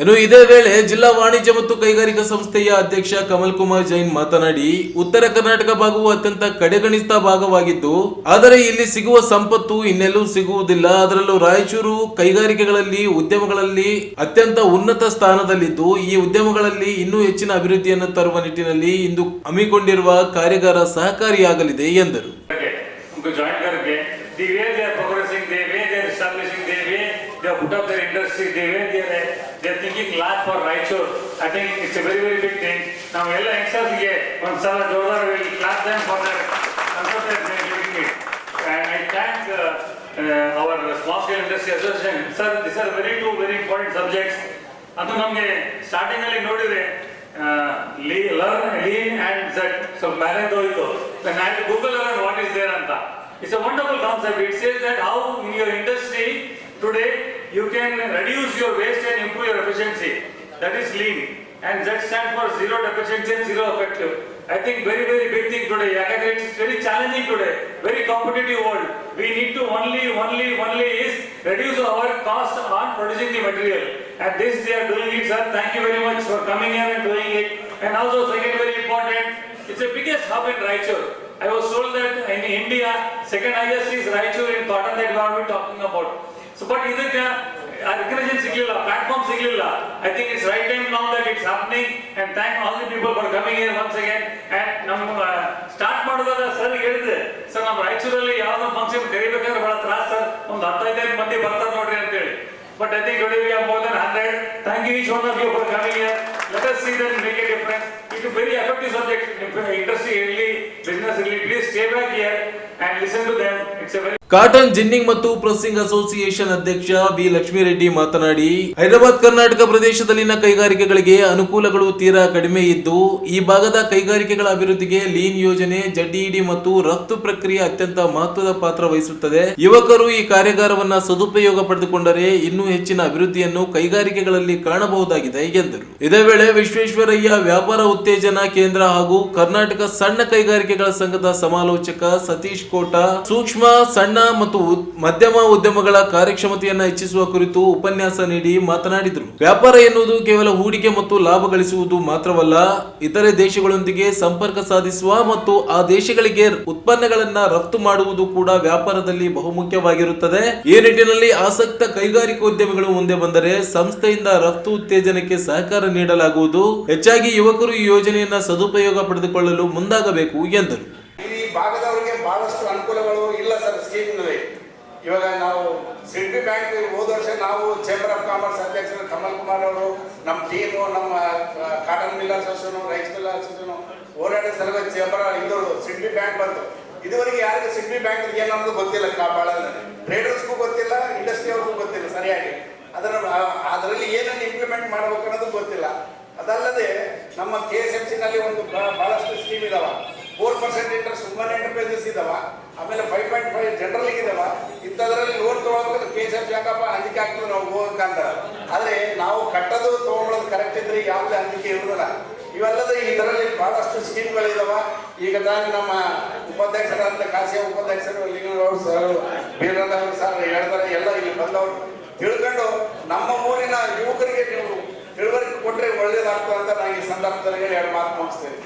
ಇನ್ನು ಇದೇ ವೇಳೆ ಜಿಲ್ಲಾ ವಾಣಿಜ್ಯ ಮತ್ತು ಕೈಗಾರಿಕಾ ಸಂಸ್ಥೆಯ ಅಧ್ಯಕ್ಷ ಕಮಲ್ ಕುಮಾರ್ ಜೈನ್ ಮಾತನಾಡಿ, ಉತ್ತರ ಕರ್ನಾಟಕ ಭಾಗವು ಅತ್ಯಂತ ಕಡೆಗಣಿಸಿದ ಭಾಗವಾಗಿದ್ದು, ಆದರೆ ಇಲ್ಲಿ ಸಿಗುವ ಸಂಪತ್ತು ಇನ್ನೆಲ್ಲೂ ಸಿಗುವುದಿಲ್ಲ. ಅದರಲ್ಲೂ ರಾಯಚೂರು ಕೈಗಾರಿಕೆಗಳಲ್ಲಿ, ಉದ್ಯಮಗಳಲ್ಲಿ ಅತ್ಯಂತ ಉನ್ನತ ಸ್ಥಾನದಲ್ಲಿದ್ದು, ಈ ಉದ್ಯಮಗಳಲ್ಲಿ ಇನ್ನೂ ಹೆಚ್ಚಿನ ಅಭಿವೃದ್ಧಿಯನ್ನು ತರುವ ನಿಟ್ಟಿನಲ್ಲಿ ಇಂದು ಹಮ್ಮಿಕೊಂಡಿರುವ ಕಾರ್ಯಾಗಾರ ಸಹಕಾರಿಯಾಗಲಿದೆ ಎಂದರು. They are thinking large for Raichur. I think it's a very, very big thing. Now, all youngsters get one summer dollar will clap them for their concept that they are giving it. And I thank our small scale industry association. Sir, these are two very important subjects. ಅದು ನಮಗೆ ಸ್ಟಾರ್ಟಿಂಗ್ ಅಲ್ಲಿ ನೋಡಿದ್ರೆ lean and Z. So, marriage ಹೋಯಿತು. Then I Google learn what is there ಅಂತ. It's a wonderful concept. It says that how in your industry today you can reduce your waste and improve your efficiency. That is lean. And Z stands for zero deficiency and zero effective. I think very, very big thing today. It's very challenging today. Very competitive world. We need to only is reduce our cost on producing the material. And this they are doing it, sir. Thank you very much for coming here and doing it. And also second very important, it's the biggest hub in Raichur. I was told that in India, second highest is Raichur in cotton that we are talking about. So, but is it recognition siglilla, platform siglilla? I think it's right time now that it's happening. And thank all the people for coming here once again. And nam start ಮಾಡಿದಾಗ ಸರ್ ಹೇಳಿದೆ, ಸರ್ ನಮ್ಮ ರಾಯಚೂರಲ್ಲಿ ಯಾವ್ದೋ ಫಂಕ್ಷನ್ ಕರಿಬೇಕಾದ್ರೆ ಬಹಳ ತ್ರಾಸ ಸರ್, ಒಂದು 15 ಮಂದಿ ಬರ್ತಾರೆ ನೋಡ್ರಿ ಅಂತ ಹೇಳಿ. But I think today we have more than 100. Thank you each one of you for coming here. Let us see that make a difference. It's a very effective subject. Industry really, business really, please stay back here and listen to them. It's a very cotton ginning ಮತ್ತು ಪ್ರೊಸೆಸಿಂಗ್ ಅಸೋಸಿಯೇಷನ್ ಅಧ್ಯಕ್ಷ ಬಿ ಲಕ್ಷ್ಮೀರೆಡ್ಡಿ ಮಾತನಾಡಿ, ಹೈದರಾಬಾದ್ ಕರ್ನಾಟಕ ಪ್ರದೇಶದಲ್ಲಿನ ಕೈಗಾರಿಕೆಗಳಿಗೆ ಅನುಕೂಲಗಳು ತೀರಾ ಕಡಿಮೆ ಇದ್ದು, ಈ ಭಾಗದ ಕೈಗಾರಿಕೆಗಳ ಅಭಿವೃದ್ಧಿಗೆ ಲೀನ್ ಯೋಜನೆ, ಜೆಡಿಇಡಿ ಮತ್ತು ರಫ್ತು ಪ್ರಕ್ರಿಯೆ ಅತ್ಯಂತ ಮಹತ್ವದ ಪಾತ್ರ ವಹಿಸುತ್ತದೆ. ಯುವಕರು ಈ ಕಾರ್ಯಾಗಾರವನ್ನ ಸದುಪಯೋಗ ಪಡೆದುಕೊಂಡರೆ ಇನ್ನೂ ಹೆಚ್ಚಿನ ಅಭಿವೃದ್ಧಿಯನ್ನು ಕೈಗಾರಿಕೆಗಳಲ್ಲಿ ಕಾಣಬಹುದಾಗಿದೆ ಎಂದರು. ಇದೇ ವೇಳೆ ವಿಶ್ವೇಶ್ವರಯ್ಯ ವ್ಯಾಪಾರ ಉತ್ತೇಜನ ಕೇಂದ್ರ ಹಾಗೂ ಕರ್ನಾಟಕ ಸಣ್ಣ ಕೈಗಾರಿಕೆಗಳ ಸಂಘದ ಸಮಾಲೋಚಕ ಸತೀಶ್ ಕೋಟ ಸೂಕ್ಷ್ಮ, ಸಣ್ಣ ಮತ್ತು ಮಧ್ಯಮ ಉದ್ಯಮಗಳ ಕಾರ್ಯಕ್ಷಮತೆಯನ್ನು ಹೆಚ್ಚಿಸುವ ಕುರಿತು ಉಪನ್ಯಾಸ ನೀಡಿ ಮಾತನಾಡಿದರು. ವ್ಯಾಪಾರ ಎನ್ನುವುದು ಕೇವಲ ಹೂಡಿಕೆ ಮತ್ತು ಲಾಭ ಗಳಿಸುವುದು ಮಾತ್ರವಲ್ಲ, ಇತರೆ ದೇಶಗಳೊಂದಿಗೆ ಸಂಪರ್ಕ ಸಾಧಿಸುವ ಮತ್ತು ಆ ದೇಶಗಳಿಗೆ ಉತ್ಪನ್ನಗಳನ್ನ ರಫ್ತು ಮಾಡುವುದು ಕೂಡ ವ್ಯಾಪಾರದಲ್ಲಿ ಬಹುಮುಖ್ಯವಾಗಿರುತ್ತದೆ. ಈ ನಿಟ್ಟಿನಲ್ಲಿ ಆಸಕ್ತ ಕೈಗಾರಿಕೋದ್ಯಮಿಗಳು ಮುಂದೆ ಬಂದರೆ ಸಂಸ್ಥೆಯಿಂದ ರಫ್ತು ಉತ್ತೇಜನಕ್ಕೆ ಸಹಕಾರ ನೀಡಲಾಗುವುದು. ಹೆಚ್ಚಾಗಿ ಯುವಕರು ಈ ಯೋಜನೆಯನ್ನ ಸದುಪಯೋಗ ಪಡೆದುಕೊಳ್ಳಲು ಮುಂದಾಗಬೇಕು ಎಂದರು. ಈ ಭಾಗದವರಿಗೆ ಬಹಳಷ್ಟು ಅನುಕೂಲಗಳು ಇಲ್ಲ ಸರ್ ಸ್ಕೀಮ್ನಲ್ಲಿ. ಇವಾಗ ನಾವು ಸಿಡ್ಬಿ ಬ್ಯಾಂಕ್ ಹೋದ ವರ್ಷ ನಾವು ಚೇಂಬರ್ ಆಫ್ ಕಾಮರ್ಸ್ ಅಧ್ಯಕ್ಷರು ಕಮಲ್ ಕುಮಾರ್ ಅವರು, ನಮ್ಮ ಟೀಮು, ನಮ್ಮ cotton mill association, rice mill association ಓಡಾಡೋ ಸಲುವಾಗಿ ಚೇಂಬರ್ ಇದು ಸಿಡ್ಬಿ ಬ್ಯಾಂಕ್ ಬಂತು. ಇದುವರೆಗೆ ಯಾರಿಗೂ ಸಿಡ್ಬಿ ಬ್ಯಾಂಕ್ ಏನನ್ನೋದು ಗೊತ್ತಿಲ್ಲ. ಭಾಳ ಟ್ರೇಡರ್ಸ್ಗೂ ಗೊತ್ತಿಲ್ಲ, ಇಂಡಸ್ಟ್ರಿ ಅವ್ರಿಗೂ ಗೊತ್ತಿಲ್ಲ ಸರಿಯಾಗಿ. ಅದರಲ್ಲಿ ಏನನ್ನು ಇಂಪ್ಲಿಮೆಂಟ್ ಮಾಡಬೇಕು ಅನ್ನೋದು ಗೊತ್ತಿಲ್ಲ. ಅದಲ್ಲದೆ ನಮ್ಮ KSMC ನಲ್ಲಿ ಒಂದು ಬಹಳಷ್ಟು ಸ್ಕೀಮ್ ಇದಾವ. 4% ಇಂಟ್ರೆಸ್ಟ್ ವುಮನ್ ಎಂಟರ್ಪ್ರೈಸಸ್ ಇದಾವ. ಆಮೇಲೆ 5.5 ಜನರಲ್ ಇದಾವ. ಇಂಥದ್ರಲ್ಲಿ ಲೋನ್ ತೊಗೊಳೋದು KSMC ಯಾಕಪ್ಪ ಅಂಜಿಕೆ ಆಗ್ತದೆ ನಾವು ಹೋಗಬೇಕಂತ. ಆದರೆ ನಾವು ಕಟ್ಟೋದು ತೊಗೊಳೋದು ಕರೆಕ್ಟ್ ಇದ್ರೆ ಯಾವುದೇ ಅಂಜಿಕೆ ಇರೋದಿಲ್ಲ. ಇವೆಲ್ಲದ ಇದರಲ್ಲಿ ಬಹಳಷ್ಟು ಸ್ಕೀಮ್ಗಳಿದಾವ. ಈಗ ತಾನೇ ನಮ್ಮ ಉಪಾಧ್ಯಕ್ಷರಾದ ಕಾಸಿಯ ಉಪಾಧ್ಯಕ್ಷರು ಲಿಂಗನಗೌಡ ಸರ್, ಬೀರರಾವ್ ಸರ್ ಹೇಳಿದರೆ ಎಲ್ಲ ಇಲ್ಲಿ ಬಂದವರು ತಿಳ್ಕೊಂಡು ನಮ್ಮ ಊರಿನ ಯುವಕರಿಗೆ ನೀವು ತಿಳುವಳಿಕೆ ಕೊಟ್ಟರೆ ಒಳ್ಳೇದಾಗ್ತದೆ ಅಂತ ನಾನು ಈ ಸಂದರ್ಭದಲ್ಲಿ 2 ಮಾತು ಮುಗಿಸ್ತೇನೆ.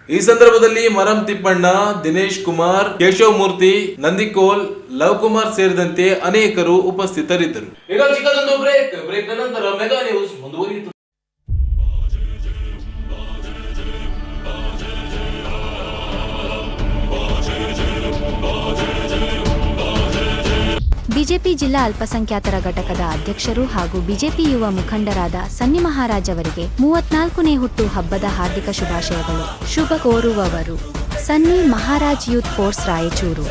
ಈ ಸಂದರ್ಭದಲ್ಲಿ ಮರಂ ತಿಪ್ಪಣ್ಣ, ದಿನೇಶ್ ಕುಮಾರ್, ಕೇಶವ್ ಮೂರ್ತಿ, ನಂದಿಕೋಲ್, ಲವ್ ಕುಮಾರ್ ಸೇರಿದಂತೆ ಅನೇಕರು ಉಪಸ್ಥಿತರಿದ್ದರು. ಈಗ ಚಿಕ್ಕದೊಂದು ಬ್ರೇಕ್ ನಂತರ ಮೆಗಾ ನ್ಯೂಸ್ ಮುಂದುವರಿಯಿತು. ಬಿಜೆಪಿ ಜಿಲ್ಲಾ ಅಲ್ಪಸಂಖ್ಯಾತರ ಘಟಕದ ಅಧ್ಯಕ್ಷರು ಹಾಗೂ ಬಿಜೆಪಿ ಯುವ ಮುಖಂಡರಾದ ಸನ್ನಿ ಮಹಾರಾಜ್ ಅವರಿಗೆ 34ನೇ ಹುಟ್ಟು ಹಬ್ಬದ ಹಾರ್ದಿಕ ಶುಭಾಶಯಗಳು. ಶುಭ ಕೋರುವವರು ಸನ್ನಿ ಮಹಾರಾಜ್ ಯೂತ್ ಫೋರ್ಸ್ ರಾಯಚೂರು.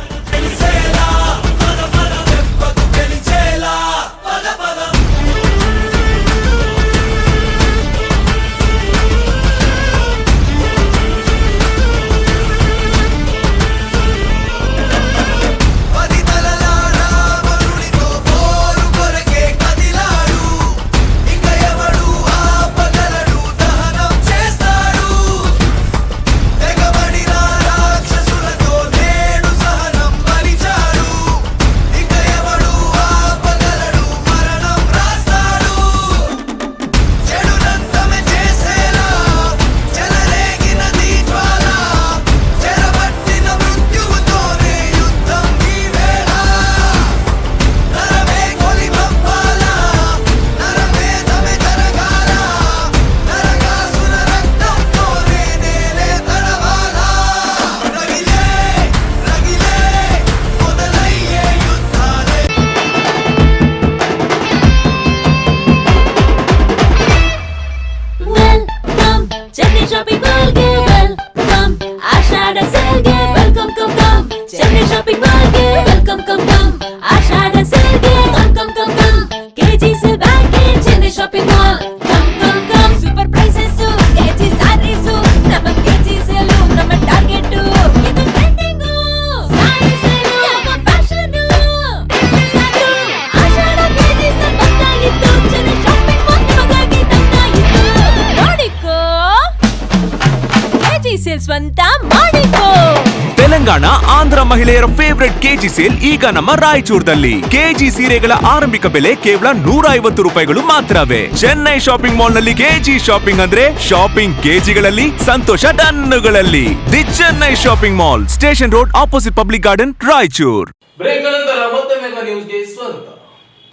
ತೆಲಂಗಾಣ ಆಂಧ್ರ ಮಹಿಳೆಯರ ಫೇವರೆಟ್ ಕೆಜಿ ಸೇಲ್ ಈಗ ನಮ್ಮ ರಾಯಚೂರದಲ್ಲಿ. ಕೆಜಿ ಸೀರೆಗಳ ಆರಂಭಿಕ ಬೆಲೆ ಕೇವಲ 150 ರೂಪಾಯಿಗಳು ಮಾತ್ರವೇ. ಚೆನ್ನೈ ಶಾಪಿಂಗ್ ಮಾಲ್ ನಲ್ಲಿ ಕೆಜಿ ಶಾಪಿಂಗ್ ಅಂದ್ರೆ ಶಾಪಿಂಗ್ ಕೆಜಿಗಳಲ್ಲಿ, ಸಂತೋಷ ಟನ್ನುಗಳಲ್ಲಿ. The Chennai shopping mall, station road, opposite public garden, Raichur. Break ನಂತರ ಮತ್ತೆ ಮೆಗಾ ನ್ಯೂಸ್ಗೆ ಸ್ವಾಗತ.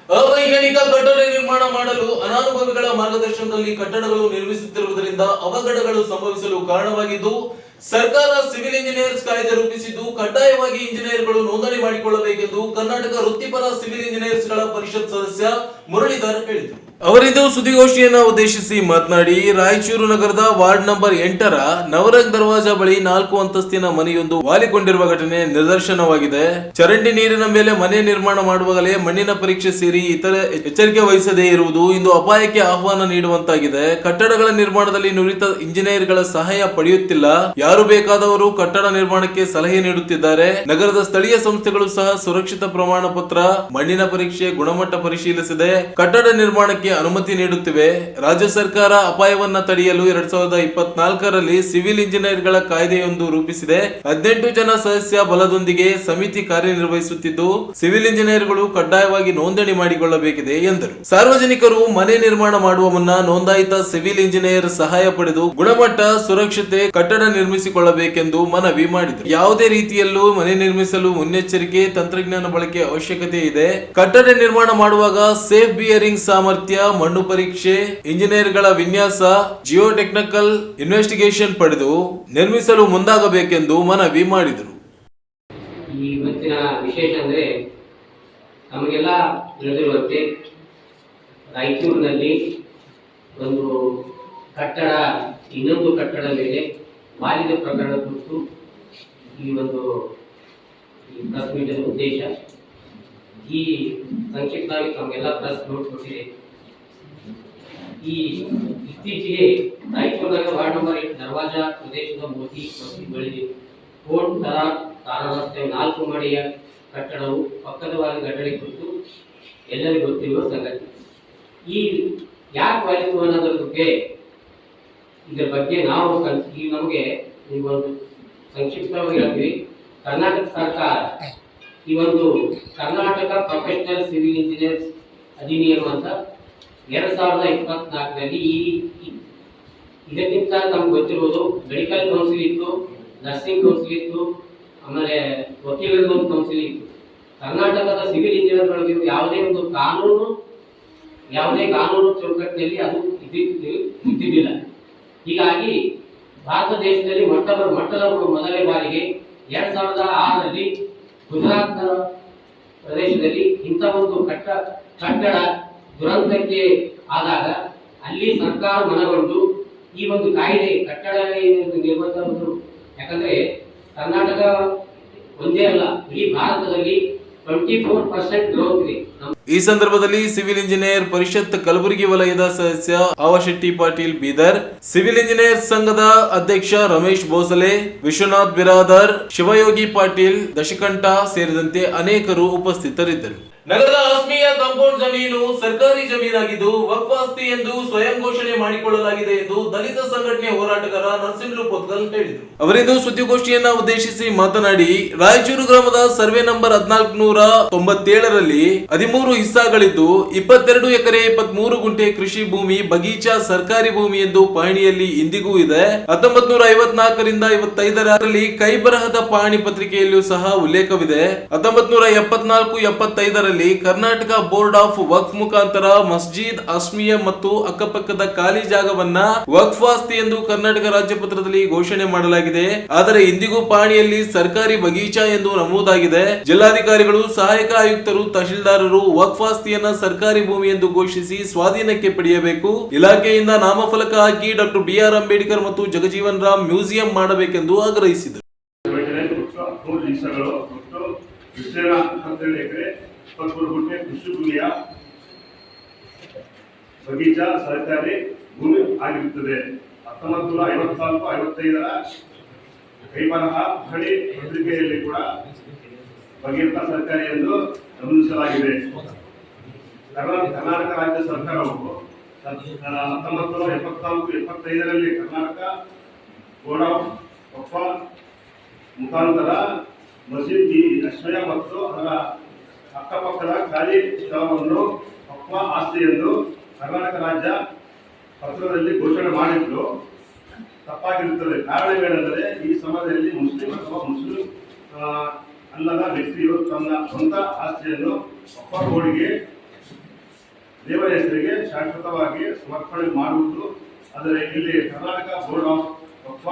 ಅವೈಜ್ಞಾನಿಕ ಕಟ್ಟಡ ನಿರ್ಮಾಣ ಮಾಡಲು ಅನಾನುಭವಿಗಳ ಮಾರ್ಗದರ್ಶನದಲ್ಲಿ ಕಟ್ಟಡಗಳು ನಿರ್ಮಿಸುತ್ತಿರುವುದರಿಂದ ಅವಘಡಗಳು ಸಂಭವಿಸಲು ಕಾರಣವಾಗಿದ್ದು, ಸರ್ಕಾರ ಸಿವಿಲ್ ಇಂಜಿನಿಯರ್ಸ್ ಕಾಯ್ದೆ ರೂಪಿಸಿದ್ದು ಕಡ್ಡಾಯವಾಗಿ ಇಂಜಿನಿಯರ್ಗಳು ನೋಂದಣಿ ಮಾಡಿಕೊಳ್ಳಬೇಕೆಂದು ಕರ್ನಾಟಕ ವೃತ್ತಿಪರ ಸಿವಿಲ್ ಇಂಜಿನಿಯರ್ಸ್ಗಳ ಪರಿಷತ್ ಸದಸ್ಯ ಮುರಳೀಧರ್ ಹೇಳಿದರು. ಅವರಿಂದು ಸುದ್ದಿಗೋಷ್ಠಿಯನ್ನು ಉದ್ದೇಶಿಸಿ ಮಾತನಾಡಿ, ರಾಯಚೂರು ನಗರದ ವಾರ್ಡ್ ನಂಬರ್ 8ರ ನವರಂಗ್ ದರ್ವಾಜಾ ಬಳಿ 4 ಅಂತಸ್ತಿನ ಮನೆಯೊಂದು ವಾಲಿಕೊಂಡಿರುವ ಘಟನೆ ನಿದರ್ಶನವಾಗಿದೆ. ಚರಂಡಿ ನೀರಿನ ಮೇಲೆ ಮನೆ ನಿರ್ಮಾಣ ಮಾಡುವಾಗಲೇ ಮಣ್ಣಿನ ಪರೀಕ್ಷೆ ಸೇರಿ ಇತರೆ ಎಚ್ಚರಿಕೆ ವಹಿಸದೇ ಇರುವುದು ಇಂದು ಅಪಾಯಕ್ಕೆ ಆಹ್ವಾನ ನೀಡುವಂತಾಗಿದೆ. ಕಟ್ಟಡಗಳ ನಿರ್ಮಾಣದಲ್ಲಿ ನುರಿತ ಇಂಜಿನಿಯರ್ಗಳ ಸಹಾಯ ಪಡೆಯುತ್ತಿಲ್ಲ. ಯಾರು ಬೇಕಾದವರು ಕಟ್ಟಡ ನಿರ್ಮಾಣಕ್ಕೆ ಸಲಹೆ ನೀಡುತ್ತಿದ್ದಾರೆ. ನಗರದ ಸ್ಥಳೀಯ ಸಂಸ್ಥೆಗಳು ಸಹ ಸುರಕ್ಷಿತ ಪ್ರಮಾಣ ಪತ್ರ, ಮಣ್ಣಿನ ಪರೀಕ್ಷೆ, ಗುಣಮಟ್ಟ ಪರಿಶೀಲಿಸದೆ ಕಟ್ಟಡ ನಿರ್ಮಾಣಕ್ಕೆ ಅನುಮತಿ ನೀಡುತ್ತಿವೆ. ರಾಜ್ಯ ಸರ್ಕಾರ ಅಪಾಯವನ್ನ ತಡೆಯಲು 2024ರಲ್ಲಿ ಸಿವಿಲ್ ಇಂಜಿನಿಯರ್ಗಳ ಕಾಯ್ದೆಯೊಂದು ರೂಪಿಸಿದೆ. 18 ಜನ ಸದಸ್ಯ ಬಲದೊಂದಿಗೆ ಸಮಿತಿ ಕಾರ್ಯನಿರ್ವಹಿಸುತ್ತಿದ್ದು, ಸಿವಿಲ್ ಇಂಜಿನಿಯರ್ಗಳು ಕಡ್ಡಾಯವಾಗಿ ನೋಂದಣಿ ಮಾಡಿಕೊಳ್ಳಬೇಕಿದೆ ಎಂದರು. ಸಾರ್ವಜನಿಕರು ಮನೆ ನಿರ್ಮಾಣ ಮಾಡುವ ಮುನ್ನ ನೋಂದಾಯಿತ ಸಿವಿಲ್ ಇಂಜಿನಿಯರ್ ಸಹಾಯ ಪಡೆದು ಗುಣಮಟ್ಟ, ಸುರಕ್ಷತೆ ಕಟ್ಟಡ ನಿರ್ಮಿಸಿಕೊಳ್ಳಬೇಕೆಂದು ಮನವಿ ಮಾಡಿದರು. ಯಾವುದೇ ರೀತಿಯಲ್ಲೂ ಮನೆ ನಿರ್ಮಿಸಲು ಮುನ್ನೆಚ್ಚರಿಕೆ ತಂತ್ರಜ್ಞಾನ ಬಳಕೆ ಅವಶ್ಯಕತೆ ಇದೆ. ಕಟ್ಟಡ ನಿರ್ಮಾಣ ಮಾಡುವಾಗ ಸೇಫ್ ಬಿಯರಿಂಗ್ ಸಾಮರ್ಥ್ಯ, ಮಣ್ಣು ಪರೀಕ್ಷೆ, ಇಂಜಿನಿಯರ್ಗಳ ವಿನ್ಯಾಸ, ಜಿಯೋ ಟೆಕ್ನಿಕಲ್ ಇನ್ವೆಸ್ಟಿಗೇಷನ್ ಪಡೆದು ನಿರ್ಮಿಸಲು ಮುಂದಾಗಬೇಕೆಂದು ಮನವಿ ಮಾಡಿದರು. ಈ ಇವತ್ತಿನ ವಿಶೇಷ ಅಂದ್ರೆ ನಮಗೆಲ್ಲ ತಿಳಿದಿರುವಂತೆ ರಾಯಚೂರಿನಲ್ಲಿ ಒಂದು ಕಟ್ಟಡ ಇನ್ನೊಂದು ಕಟ್ಟಡ ಮೇಲೆ ವಾಲಿದ ಪ್ರಕರಣ ಕುರಿತು ಈ ಒಂದು ಈ ಪ್ರೆಸ್ ಮೀಟಿನ ಉದ್ದೇಶ. ಈ ಸಂಕ್ಷಿಪ್ತವಾಗಿ ತಮಗೆಲ್ಲ ಪ್ರೆಸ್ ನೋಟ್ ಕೊಟ್ಟಿದೆ. ಈ ಇತ್ತೀಚೆಗೆ ರಾಯಚೂರಿನ ವಾರ್ಡ್ ನಂಬರ್ 8 ದರ್ವಾಜಾ ಪ್ರದೇಶದ ಮೋತಿ ಮಸೀದಿ ಬಳಿ ಕೋರ್ಟ್ ತರ ಕಾರಣಕ್ಕೆ 4 ಮಹಡಿಯ ಕಟ್ಟಡವು ಪಕ್ಕದವಾದ ಘಟನೆ ಕುರಿತು ಎಲ್ಲರಿಗೂ ಗೊತ್ತಿರುವ ಸಂಗತಿ. ಈ ಯಾಕೆ ವಾಯಿತು ಅನ್ನೋದ್ರ ಬಗ್ಗೆ ಇದರ ಬಗ್ಗೆ ನಾವು ನಮಗೆ ಒಂದು ಸಂಕ್ಷಿಪ್ತವಾಗಿ ಹೇಳ್ತೀವಿ. ಕರ್ನಾಟಕ ಸರ್ಕಾರ ಈ ಒಂದು ಕರ್ನಾಟಕ ಪ್ರೊಫೆಷನಲ್ ಸಿವಿಲ್ ಇಂಜಿನಿಯರ್ಸ್ ಅಧಿನಿಯಮ ಅಂತ 2024ರಲ್ಲಿ ಇದಕ್ಕಿಂತ ನಮ್ಗೆ ಗೊತ್ತಿರುವುದು ಮೆಡಿಕಲ್ ಕೌನ್ಸಿಲ್ ಇತ್ತು, ನರ್ಸಿಂಗ್ ಕೌನ್ಸಿಲ್ ಇತ್ತು, ಆಮೇಲೆ ವಕೀಲರ ಕೌನ್ಸಿಲ್ ಇತ್ತು. ಕರ್ನಾಟಕದ ಸಿವಿಲ್ ಇಂಜಿನಿಯರ್ಗಳಿಗೆ ಯಾವುದೇ ಕಾನೂನು ಚೌಕಟ್ಟಿನಲ್ಲಿ ಅದು ಇದ್ದಿದ್ದಿಲ್ಲ. ಹೀಗಾಗಿ ಭಾರತ ದೇಶದಲ್ಲಿ ಮೊಟ್ಟದ ಮೊದಲನೇ ಬಾರಿಗೆ 2006ರಲ್ಲಿ ಗುಜರಾತ್ ಪ್ರದೇಶದಲ್ಲಿ ಇಂಥ ಒಂದು ಕಟ್ಟಡ ದುರಂತಕ್ಕೆ ಆದಾಗ ಅಲ್ಲಿ ಸರ್ಕಾರ ಮನಗೊಂಡು ಈ ಒಂದು ಕಾಯ್ದೆ ಕಟ್ಟಡ ನಿರ್ಮಿಸಲು, ಯಾಕಂದ್ರೆ ಕರ್ನಾಟಕ ಒಂದೇ ಅಲ್ಲ ಇಡೀ ಭಾರತದಲ್ಲಿ 24% ಗ್ರೋತ್ ಇದೆ. ಈ ಸಂದರ್ಭದಲ್ಲಿ ಸಿವಿಲ್ ಇಂಜಿನಿಯರ್ ಪರಿಷತ್ ಕಲಬುರಗಿ ವಲಯದ ಸದಸ್ಯ ಆವಶೆಟ್ಟಿ ಪಾಟೀಲ್ ಬೀದರ್, ಸಿವಿಲ್ ಇಂಜಿನಿಯರ್ ಸಂಘದ ಅಧ್ಯಕ್ಷ ರಮೇಶ್ ಬೋಸಲೆ, ವಿಶ್ವನಾಥ್ ಬಿರಾದರ್, ಶಿವಯೋಗಿ ಪಾಟೀಲ್, ದಶಕಂಠ ಸೇರಿದಂತೆ ಅನೇಕರು ಉಪಸ್ಥಿತರಿದ್ದರು. ನಗರದ ಆಸ್ಮಿಯ ಕಾಂಪೌಂಡ್ ಜಮೀನು ಸರ್ಕಾರಿ ಜಮೀನಾಗಿದ್ದು ವಕ್ಫ್ ಆಸ್ತಿ ಎಂದು ಸ್ವಯಂ ಘೋಷಣೆ ಮಾಡಿಕೊಳ್ಳಲಾಗಿದೆ ಎಂದು ದಲಿತ ಸಂಘಟನೆ ಹೋರಾಟಗಾರ ನರಸಿಂಹ ಪೊತ್ಕಲ್ ಹೇಳಿದರು. ಅವರಿಂದು ಸುದ್ದಿಗೋಷ್ಠಿಯನ್ನ ಉದ್ದೇಶಿಸಿ ಮಾತನಾಡಿ, ರಾಯಚೂರು ಗ್ರಾಮದ ಸರ್ವೆ ನಂಬರ್ 1497ರಲ್ಲಿ 13 ಹಿಸ್ಸಾಗಳಿದ್ದು 22 ಎಕರೆ 23 ಗುಂಟೆ ಕೃಷಿ ಭೂಮಿ, ಬಗೀಚಾ ಸರ್ಕಾರಿ ಭೂಮಿ ಎಂದು ಪಹಣಿಯಲ್ಲಿ ಇಂದಿಗೂ ಇದೆ. 1954ರಿಂದ 55ರಲ್ಲಿ ಕೈ ಬರಹದ ಪಹಣಿ ಪತ್ರಿಕೆಯಲ್ಲಿಯೂ ಸಹ ಉಲ್ಲೇಖವಿದೆ. 1974-75ರಲ್ಲಿ ಕರ್ನಾಟಕ ಬೋರ್ಡ್ ಆಫ್ ವಕ್ಫ್ ಮುಖಾಂತರ ಮಸ್ಜಿದ್, ಆಸ್ಮಿಯಾ ಮತ್ತು ಅಕ್ಕಪಕ್ಕದ ಖಾಲಿ ಜಾಗವನ್ನ ವಕ್ಫ್ ಆಸ್ತಿ ಎಂದು ಕರ್ನಾಟಕ ರಾಜ್ಯಪತ್ರದಲ್ಲಿ ಘೋಷಣೆ ಮಾಡಲಾಗಿದೆ. ಆದರೆ ಇಂದಿಗೂ ಪಹಣಿಯಲ್ಲಿ ಸರ್ಕಾರಿ ಬಗೀಚಾ ಎಂದು ನಮೂದಾಗಿದೆ. ಜಿಲ್ಲಾಧಿಕಾರಿಗಳು, ಸಹಾಯಕ ಆಯುಕ್ತರು, ತಹಶೀಲ್ದಾರರು ವಕ್ಫ್ ಆಸ್ತಿಯನ್ನ ಸರ್ಕಾರಿ ಭೂಮಿ ಎಂದು ಘೋಷಿಸಿ ಸ್ವಾಧೀನಕ್ಕೆ ಪಡೆಯಬೇಕು. ಇಲಾಖೆಯಿಂದ ನಾಮಫಲಕ ಹಾಕಿ ಡಾಕ್ಟರ್ BR ಅಂಬೇಡ್ಕರ್ ಮತ್ತು ಜಗಜೀವನ್ ರಾಮ್ ಮ್ಯೂಸಿಯಂ ಮಾಡಬೇಕೆಂದು ಆಗ್ರಹಿಸಿದರು. ಕೃಷಿ ಭೂಮಿಯ ಬಗೀಚಾ ಸರ್ಕಾರಿ ಭೂಮಿ ಆಗಿರುತ್ತದೆ. 1954-55ರ ಕೈಬರಹ ಪಹಣಿ ಪತ್ರಿಕೆಯಲ್ಲಿ ಕೂಡ ಬಗೀಚಾ ಸರ್ಕಾರಿ ಎಂದು ನಮೂದಿಸಲಾಗಿದೆ. ಕರ್ನಾಟಕ ರಾಜ್ಯ ಸರ್ಕಾರವು 1974-75ರಲ್ಲಿ ಕರ್ನಾಟಕ ಬೋರ್ಡ್ ಆಫ್ ವಕ್ಫ್ ಮುಖಾಂತರ ಮಸೀದ್, ಆಸ್ಮಿಯಾ ಮತ್ತು ಅದರ ಅಕ್ಕಪಕ್ಕದ ಖಾಲಿ ಸ್ಥಳವನ್ನು ವಕ್ಫ್ ಆಸ್ತಿ ಎಂದು ಕರ್ನಾಟಕ ರಾಜ್ಯ ಪತ್ರದಲ್ಲಿ ಘೋಷಣೆ ಮಾಡಿದ್ದು ತಪ್ಪಾಗಿರುತ್ತದೆ. ಕಾರಣವೇನೆಂದರೆ ಈ ಸಮಯದಲ್ಲಿ ಮುಸ್ಲಿಂ ಅಥವಾ ಮುಸ್ಲಿಂ ಅಲ್ಲದ ವ್ಯಕ್ತಿಯು ತನ್ನ ಸ್ವಂತ ಆಸ್ತಿಯನ್ನು ವಕ್ಫ್ ಬೋರ್ಡ್ಗೆ ದೇವರ ಹೆಸರಿಗೆ ಶಾಶ್ವತವಾಗಿ ಸಮರ್ಪಣೆ ಮಾಡುವುದು. ಆದರೆ ಇಲ್ಲಿ Karnataka board of Waqf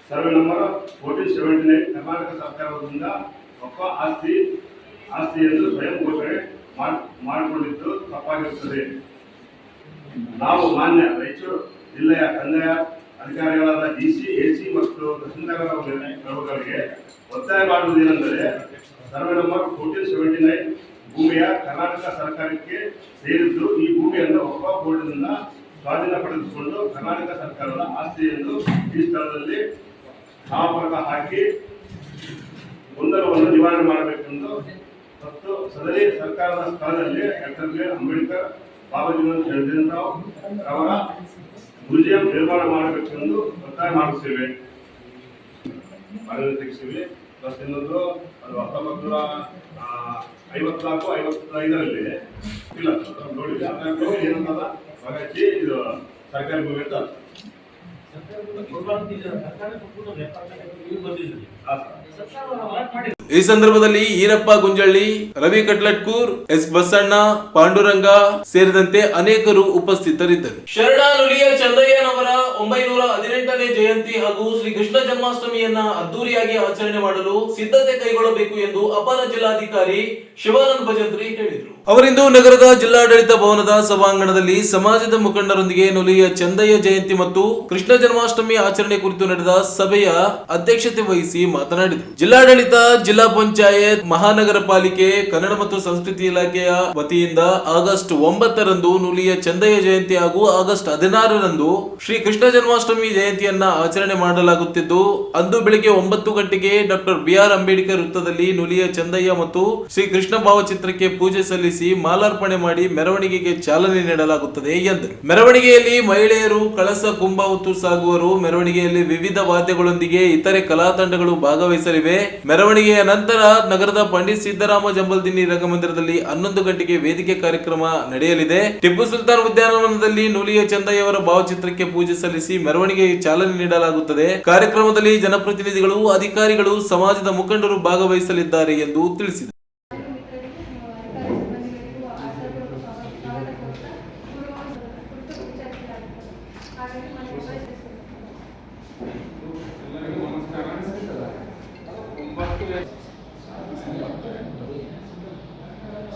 survey number 1479 Karnataka ಸರ್ಕಾರದಿಂದ ವಕ್ಫ್ ಆಸ್ತಿ ಎಂದು ಸ್ವಯಂ ಘೋಷಣೆ ಮಾಡಿಕೊಂಡಿದ್ದು ತಪ್ಪಾಗಿರುತ್ತದೆ. ನಾವು ಮಾನ್ಯ ರಾಯಚೂರು ಜಿಲ್ಲೆಯ ಕಂದಾಯ ಅಧಿಕಾರಿಗಳಾದ DC, AC ಮತ್ತು ತಹಶೀಲ್ದಾರರಿಗೆ ಒತ್ತಾಯ ಮಾಡುವುದೇನೆಂದರೆ, ಸರ್ವೆ ನಂಬರ್ 1479 ಭೂಮಿಯ ಕರ್ನಾಟಕ ಸರ್ಕಾರಕ್ಕೆ ಸೇರಿದ್ದು ಈ ಭೂಮಿಯನ್ನು ವಕ್ಫ್ ಬೋರ್ಡ್ನಿಂದ ಸ್ವಾಧೀನ ಪಡೆದುಕೊಂಡು ಕರ್ನಾಟಕ ಸರ್ಕಾರದ ಆಸ್ತಿ ಎಂದು ಈ ಸ್ಥಳದಲ್ಲಿ ನಾಮಫಲಕ ಹಾಕಿ ಗೊಂದಲವನ್ನು ನಿವಾರಣೆ ಮಾಡಬೇಕೆಂದು ಮತ್ತು ಸದರಿ ಸರ್ಕಾರದ ಸ್ಥಳದಲ್ಲಿ ಡಾಕ್ಟರ್ BR ಅಂಬೇಡ್ಕರ್, ಬಾಬಾ ಜಗಜೀವನ್ ರಾಮ್ ಅವರ ಮ್ಯೂಸಿಯಂ ನಿರ್ಮಾಣ ಮಾಡಬೇಕೆಂದು ಒತ್ತಾಯ ಮಾಡುತ್ತೇವೆ. ಪ್ಲಸ್ ಇನ್ನೊಂದು ಅದು 1954-55ರಲ್ಲಿ ಇಲ್ಲ ನೋಡಿ ಏನಂತಲ್ಲ ಹಾಗಾಗಿ ಇದು ಸರ್ಕಾರಿ ಭೂಮಿ ಅಂತ. ಈ ಸಂದರ್ಭದಲ್ಲಿ ಈರಪ್ಪ ಗುಂಜಳ್ಳಿ, ರವಿ ಕಟ್ಲಟ್ಕೂರ್, ಎಸ್ ಬಸಣ್ಣ, ಪಾಂಡುರಂಗ ಸೇರಿದಂತೆ ಅನೇಕರು ಉಪಸ್ಥಿತರಿದ್ದರು. ಶರಣಾನುಲಿಯ ಚಂದಯ್ಯನವರ 918ನೇ ಜಯಂತಿ ಹಾಗೂ ಶ್ರೀ ಕೃಷ್ಣ ಜನ್ಮಾಷ್ಟಮಿಯನ್ನ ಅದ್ದೂರಿಯಾಗಿ ಆಚರಣೆ ಮಾಡಲು ಸಿದ್ಧತೆ ಕೈಗೊಳ್ಳಬೇಕು ಎಂದು ಅಪರ ಜಿಲ್ಲಾಧಿಕಾರಿ ಶಿವಾನಂದ್ ಭಜಂತ್ರಿ ಹೇಳಿದರು. ಅವರಿಂದು ನಗರದ ಜಿಲ್ಲಾಡಳಿತ ಭವನದ ಸಭಾಂಗಣದಲ್ಲಿ ಸಮಾಜದ ಮುಖಂಡರೊಂದಿಗೆ ನುಲಿಯ ಚಂದಯ್ಯ ಜಯಂತಿ ಮತ್ತು ಕೃಷ್ಣ ಜನ್ಮಾಷ್ಟಮಿ ಜನ್ಮಾಷ್ಟಮಿ ಆಚರಣೆ ಕುರಿತು ನಡೆದ ಸಭೆಯ ಅಧ್ಯಕ್ಷತೆ ವಹಿಸಿ ಮಾತನಾಡಿದರು. ಜಿಲ್ಲಾಡಳಿತ, ಜಿಲ್ಲಾ ಪಂಚಾಯತ್, ಮಹಾನಗರ ಪಾಲಿಕೆ, ಕನ್ನಡ ಮತ್ತು ಸಂಸ್ಕೃತಿ ಇಲಾಖೆಯ ವತಿಯಿಂದ ಆಗಸ್ಟ್ 9ರಂದು ನುಲಿಯ ಚಂದಯ್ಯ ಜಯಂತಿ ಹಾಗೂ ಆಗಸ್ಟ್ 16ರಂದು ಶ್ರೀ ಕೃಷ್ಣ ಜನ್ಮಾಷ್ಟಮಿ ಜಯಂತಿಯನ್ನ ಆಚರಣೆ ಮಾಡಲಾಗುತ್ತಿದ್ದು, ಅಂದು ಬೆಳಿಗ್ಗೆ 9 ಗಂಟೆಗೆ ಡಾಕ್ಟರ್ BR ಅಂಬೇಡ್ಕರ್ ವೃತ್ತದಲ್ಲಿ ನುಲಿಯ ಚಂದಯ್ಯ ಮತ್ತು ಶ್ರೀ ಕೃಷ್ಣ ಭಾವಚಿತ್ರಕ್ಕೆ ಪೂಜೆ ಸಲ್ಲಿಸಿ ಮಾಲಾರ್ಪಣೆ ಮಾಡಿ ಮೆರವಣಿಗೆಗೆ ಚಾಲನೆ ನೀಡಲಾಗುತ್ತದೆ ಎಂದರು. ಮೆರವಣಿಗೆಯಲ್ಲಿ ಮಹಿಳೆಯರು ಕಳಸ ಕುಂಭ ಹೊತ್ತು ಸಾಗುವರು. ಮೆರವಣಿಗೆಯಲ್ಲಿ ವಿವಿಧ ವಾದ್ಯಗಳೊಂದಿಗೆ ಇತರೆ ಕಲಾ ತಂಡಗಳು ಭಾಗವಹಿಸಲಿವೆ. ಮೆರವಣಿಗೆಯ ನಂತರ ನಗರದ ಪಂಡಿತ್ ಸಿದ್ದರಾಮ ಜಂಬಲ್ದಿನ್ನಿ ರಂಗಮಂದಿರದಲ್ಲಿ 11 ಗಂಟೆಗೆ ವೇದಿಕೆ ಕಾರ್ಯಕ್ರಮ ನಡೆಯಲಿದೆ. ಟಿಪ್ಪು ಸುಲ್ತಾನ್ ಉದ್ಯಾನವನದಲ್ಲಿ ನುಲಿಯ ಚಂದಯ್ಯವರ ಭಾವಚಿತ್ರಕ್ಕೆ ಪೂಜೆ ಸಲ್ಲಿಸಿ ಮೆರವಣಿಗೆಗೆ ಚಾಲನೆ ನೀಡಲಾಗುತ್ತದೆ. ಕಾರ್ಯಕ್ರಮದಲ್ಲಿ ಜನಪ್ರತಿನಿಧಿಗಳು, ಅಧಿಕಾರಿಗಳು, ಸಮಾಜದ ಮುಖಂಡರು ಭಾಗವಹಿಸಲಿದ್ದಾರೆ ಎಂದು ತಿಳಿಸಿದರು.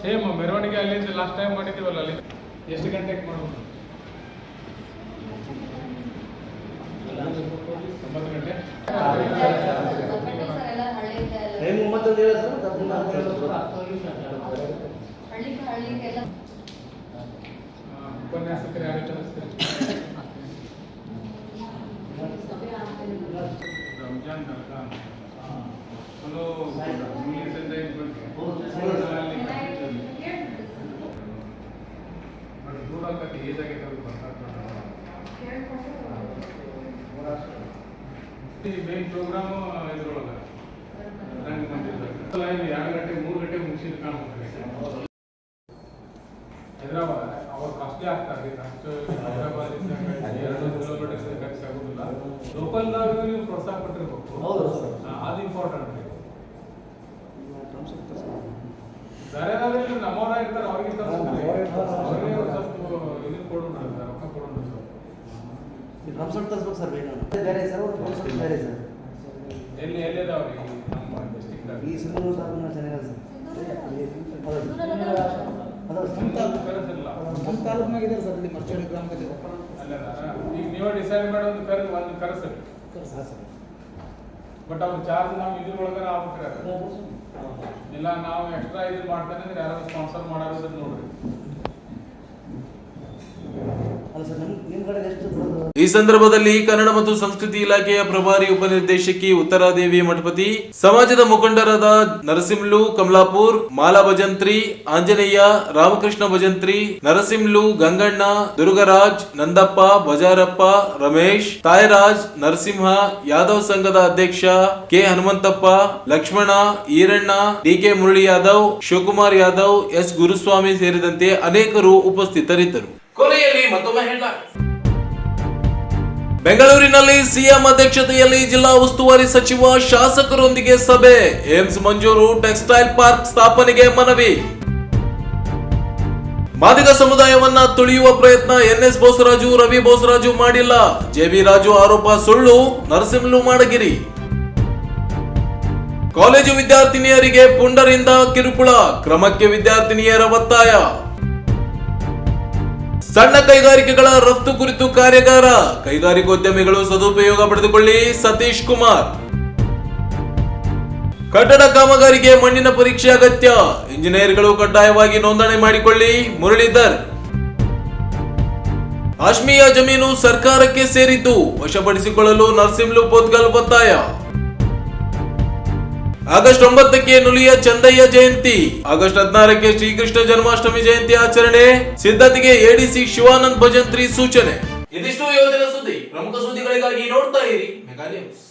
ಸೇಮ್ ಮೆರವಣಿಗೆ ಅಲ್ಲಿಂದ ಲಾಸ್ಟ್ ಟೈಮ್ ಮಾಡಿದ್ದೀವಲ್ಲ, ಅಲ್ಲಿ ಎಷ್ಟು ಗಂಟೆಗೆ ಮಾಡೋದು? 9 ಗಂಟೆ. ಉಪನ್ಯಾಸಕರು ಯಾವ ರಂಜಾನ್ ತನಕ ಚಲೋ ದೂರ ಆಗ್ತದೆ. ಏಜಾಗೈತೆ ಮೇನ್ ಪ್ರೋಗ್ರಾಮು ಇದ್ರೊಳಗೆ ರಂಗ ಮಂದಿರದಾಗ 2 ಗಂಟೆ 3 ಗಂಟೆ ಮುಗಿಸಿದ ಕಾಣ್ಬೇಕು. ಹೈದರಾಬಾದ್ ಅವ್ರು ಕಾಸ್ಟ್ಲಿ ಆಗ್ತಾರೆ. ಅಷ್ಟು ಹೈದರಾಬಾದ್ 2 ಕಿಲೋಮೀಟರ್ ಖರ್ಚು ಆಗೋದಿಲ್ಲ. ಲೋಕಲ್ದಾಗ ನೀವು ಪ್ರೋತ್ಸಾಹ ಕೊಟ್ಟಿರ್ಬೇಕು, ಅದು ಇಂಪಾರ್ಟೆಂಟ್. ಬೇರೆ ನಮ್ಮವರ ಇರ್ತಾರೆ, ಅವ್ರಿಗೆ ಅವ್ರಿಗೆ ಸ್ವಲ್ಪ ಇದನ್ನು ಕೊಡೋಣ, ರೊಕ್ಕ ಕೊಡೋಣ. ಎಲ್ಲಿ ಎಲ್ಲಿದಾವ್ರಿ ನಮ್ಮ ಡಿಸ್ಟ್ರಿಕ್ಟ್? ಈಗ ನೀವೇ ಡಿಸೈಡ್ ಮಾಡಿ ಒಂದು ಕರೆಸ್ರಿ. ಬಟ್ ಅವ್ರ ಚಾರ್ಜ್ ನಾವು ಇದ್ರೊಳಗಾರ ಆಗ್ಬಿಟ್ರೆ, ಇಲ್ಲ ನಾವು ಎಕ್ಸ್ಟ್ರಾ ಇದು ಮಾಡ್ತೇನೆ ಅಂದ್ರೆ ಯಾರು ಸ್ಪಾನ್ಸರ್ ಮಾಡೋದ್ರ ನೋಡ್ರಿ. ಈ ಸಂದರ್ಭದಲ್ಲಿ ಕನ್ನಡ ಮತ್ತು ಸಂಸ್ಕೃತಿ ಇಲಾಖೆಯ ಪ್ರಭಾರಿ ಉಪನಿರ್ದೇಶಕಿ ಉತ್ತರಾದೇವಿ ಮಠಪತಿ, ಸಮಾಜದ ಮುಖಂಡರಾದ ನರಸಿಂಹಲು ಕಮಲಾಪುರ್, ಮಾಲಾ ಭಜಂತ್ರಿ, ಆಂಜನೇಯ, ರಾಮಕೃಷ್ಣ ಭಜಂತ್ರಿ, ನರಸಿಂಹಲು, ಗಂಗಣ್ಣ, ದುರ್ಗರಾಜ್, ನಂದಪ್ಪ, ಬಜಾರಪ್ಪ, ರಮೇಶ್, ತಾಯರಾಜ್, ನರಸಿಂಹ, ಯಾದವ್ ಸಂಘದ ಅಧ್ಯಕ್ಷ K Hanumanthappa, Lakshmana, Eeranna, DK Murali Yadav, Shivakumar Yadav, S Guruswamy ಸೇರಿದಂತೆ ಅನೇಕರು ಉಪಸ್ಥಿತರಿದ್ದರು. ಕೊನೆಯಲ್ಲಿ ಮತ್ತೊಮ್ಮೆ ಹೆಡ್ಲೈನ್ಸ್. ಬೆಂಗಳೂರಿನಲ್ಲಿ ಸಿಎಂ ಅಧ್ಯಕ್ಷತೆಯಲ್ಲಿ ಜಿಲ್ಲಾ ಉಸ್ತುವಾರಿ ಸಚಿವ ಶಾಸಕರೊಂದಿಗೆ ಸಭೆ. ಏಮ್ಸ್ ಮಂಜೂರು, ಟೆಕ್ಸ್ಟೈಲ್ ಪಾರ್ಕ್ ಸ್ಥಾಪನೆಗೆ ಮನವಿ. ಮಾದಿಗ ಸಮುದಾಯವನ್ನ ತುಳಿಯುವ ಪ್ರಯತ್ನ NS ಬೋಸರಾಜು, ರವಿ ಬೋಸರಾಜು ಮಾಡಿಲ್ಲ. JB ರಾಜು ಆರೋಪ ಸುಳ್ಳು. ನರಸಿಂಹಲು ಮಾಡಗಿರಿ. ಕಾಲೇಜು ವಿದ್ಯಾರ್ಥಿನಿಯರಿಗೆ ಪುಂಡರಿಂದ ಕಿರುಕುಳ, ಕ್ರಮಕ್ಕೆ ವಿದ್ಯಾರ್ಥಿನಿಯರ ಒತ್ತಾಯ. ಸಣ್ಣ ಕೈಗಾರಿಕೆಗಳ ರಫ್ತು ಕುರಿತು ಕಾರ್ಯಾಗಾರ, ಕೈಗಾರಿಕೋದ್ಯಮಿಗಳು ಸದುಪಯೋಗ ಪಡೆದುಕೊಳ್ಳಿ. ಸತೀಶ್ ಕುಮಾರ್. ಕಟ್ಟಡ ಕಾಮಗಾರಿಗೆ ಮಣ್ಣಿನ ಪರೀಕ್ಷೆ ಅಗತ್ಯ, ಇಂಜಿನಿಯರ್ಗಳು ಕಡ್ಡಾಯವಾಗಿ ನೋಂದಣಿ ಮಾಡಿಕೊಳ್ಳಿ. ಮುರಳೀಧರ್. ಆಶ್ಮಿಯಾ ಜಮೀನು ಸರ್ಕಾರಕ್ಕೆ ಸೇರಿದ್ದು, ವಶಪಡಿಸಿಕೊಳ್ಳಲು ನರಸಿಂಹಲು ಪೋತ್ಗಲ್ ಒತ್ತಾಯ. ಆಗಸ್ಟ್ 9ಕ್ಕೆ ನುಲಿಯ ಚಂದಯ್ಯ ಜಯಂತಿ, ಆಗಸ್ಟ್ 16ಕ್ಕೆ ಶ್ರೀಕೃಷ್ಣ ಜನ್ಮಾಷ್ಟಮಿ ಜಯಂತಿ ಆಚರಣೆ, ಸಿದ್ಧತೆಗೆ ADC ಶಿವಾನಂದ್ ಭಜಂತ್ರಿ ಸೂಚನೆ. ಇದಿಷ್ಟು ಯೋಜನೆ ಸುದ್ದಿ. ಪ್ರಮುಖ ಸುದ್ದಿಗಳಿಗಾಗಿ ನೋಡ್ತಾ ಇರಿ ಮೆಗಾ ನ್ಯೂಸ್.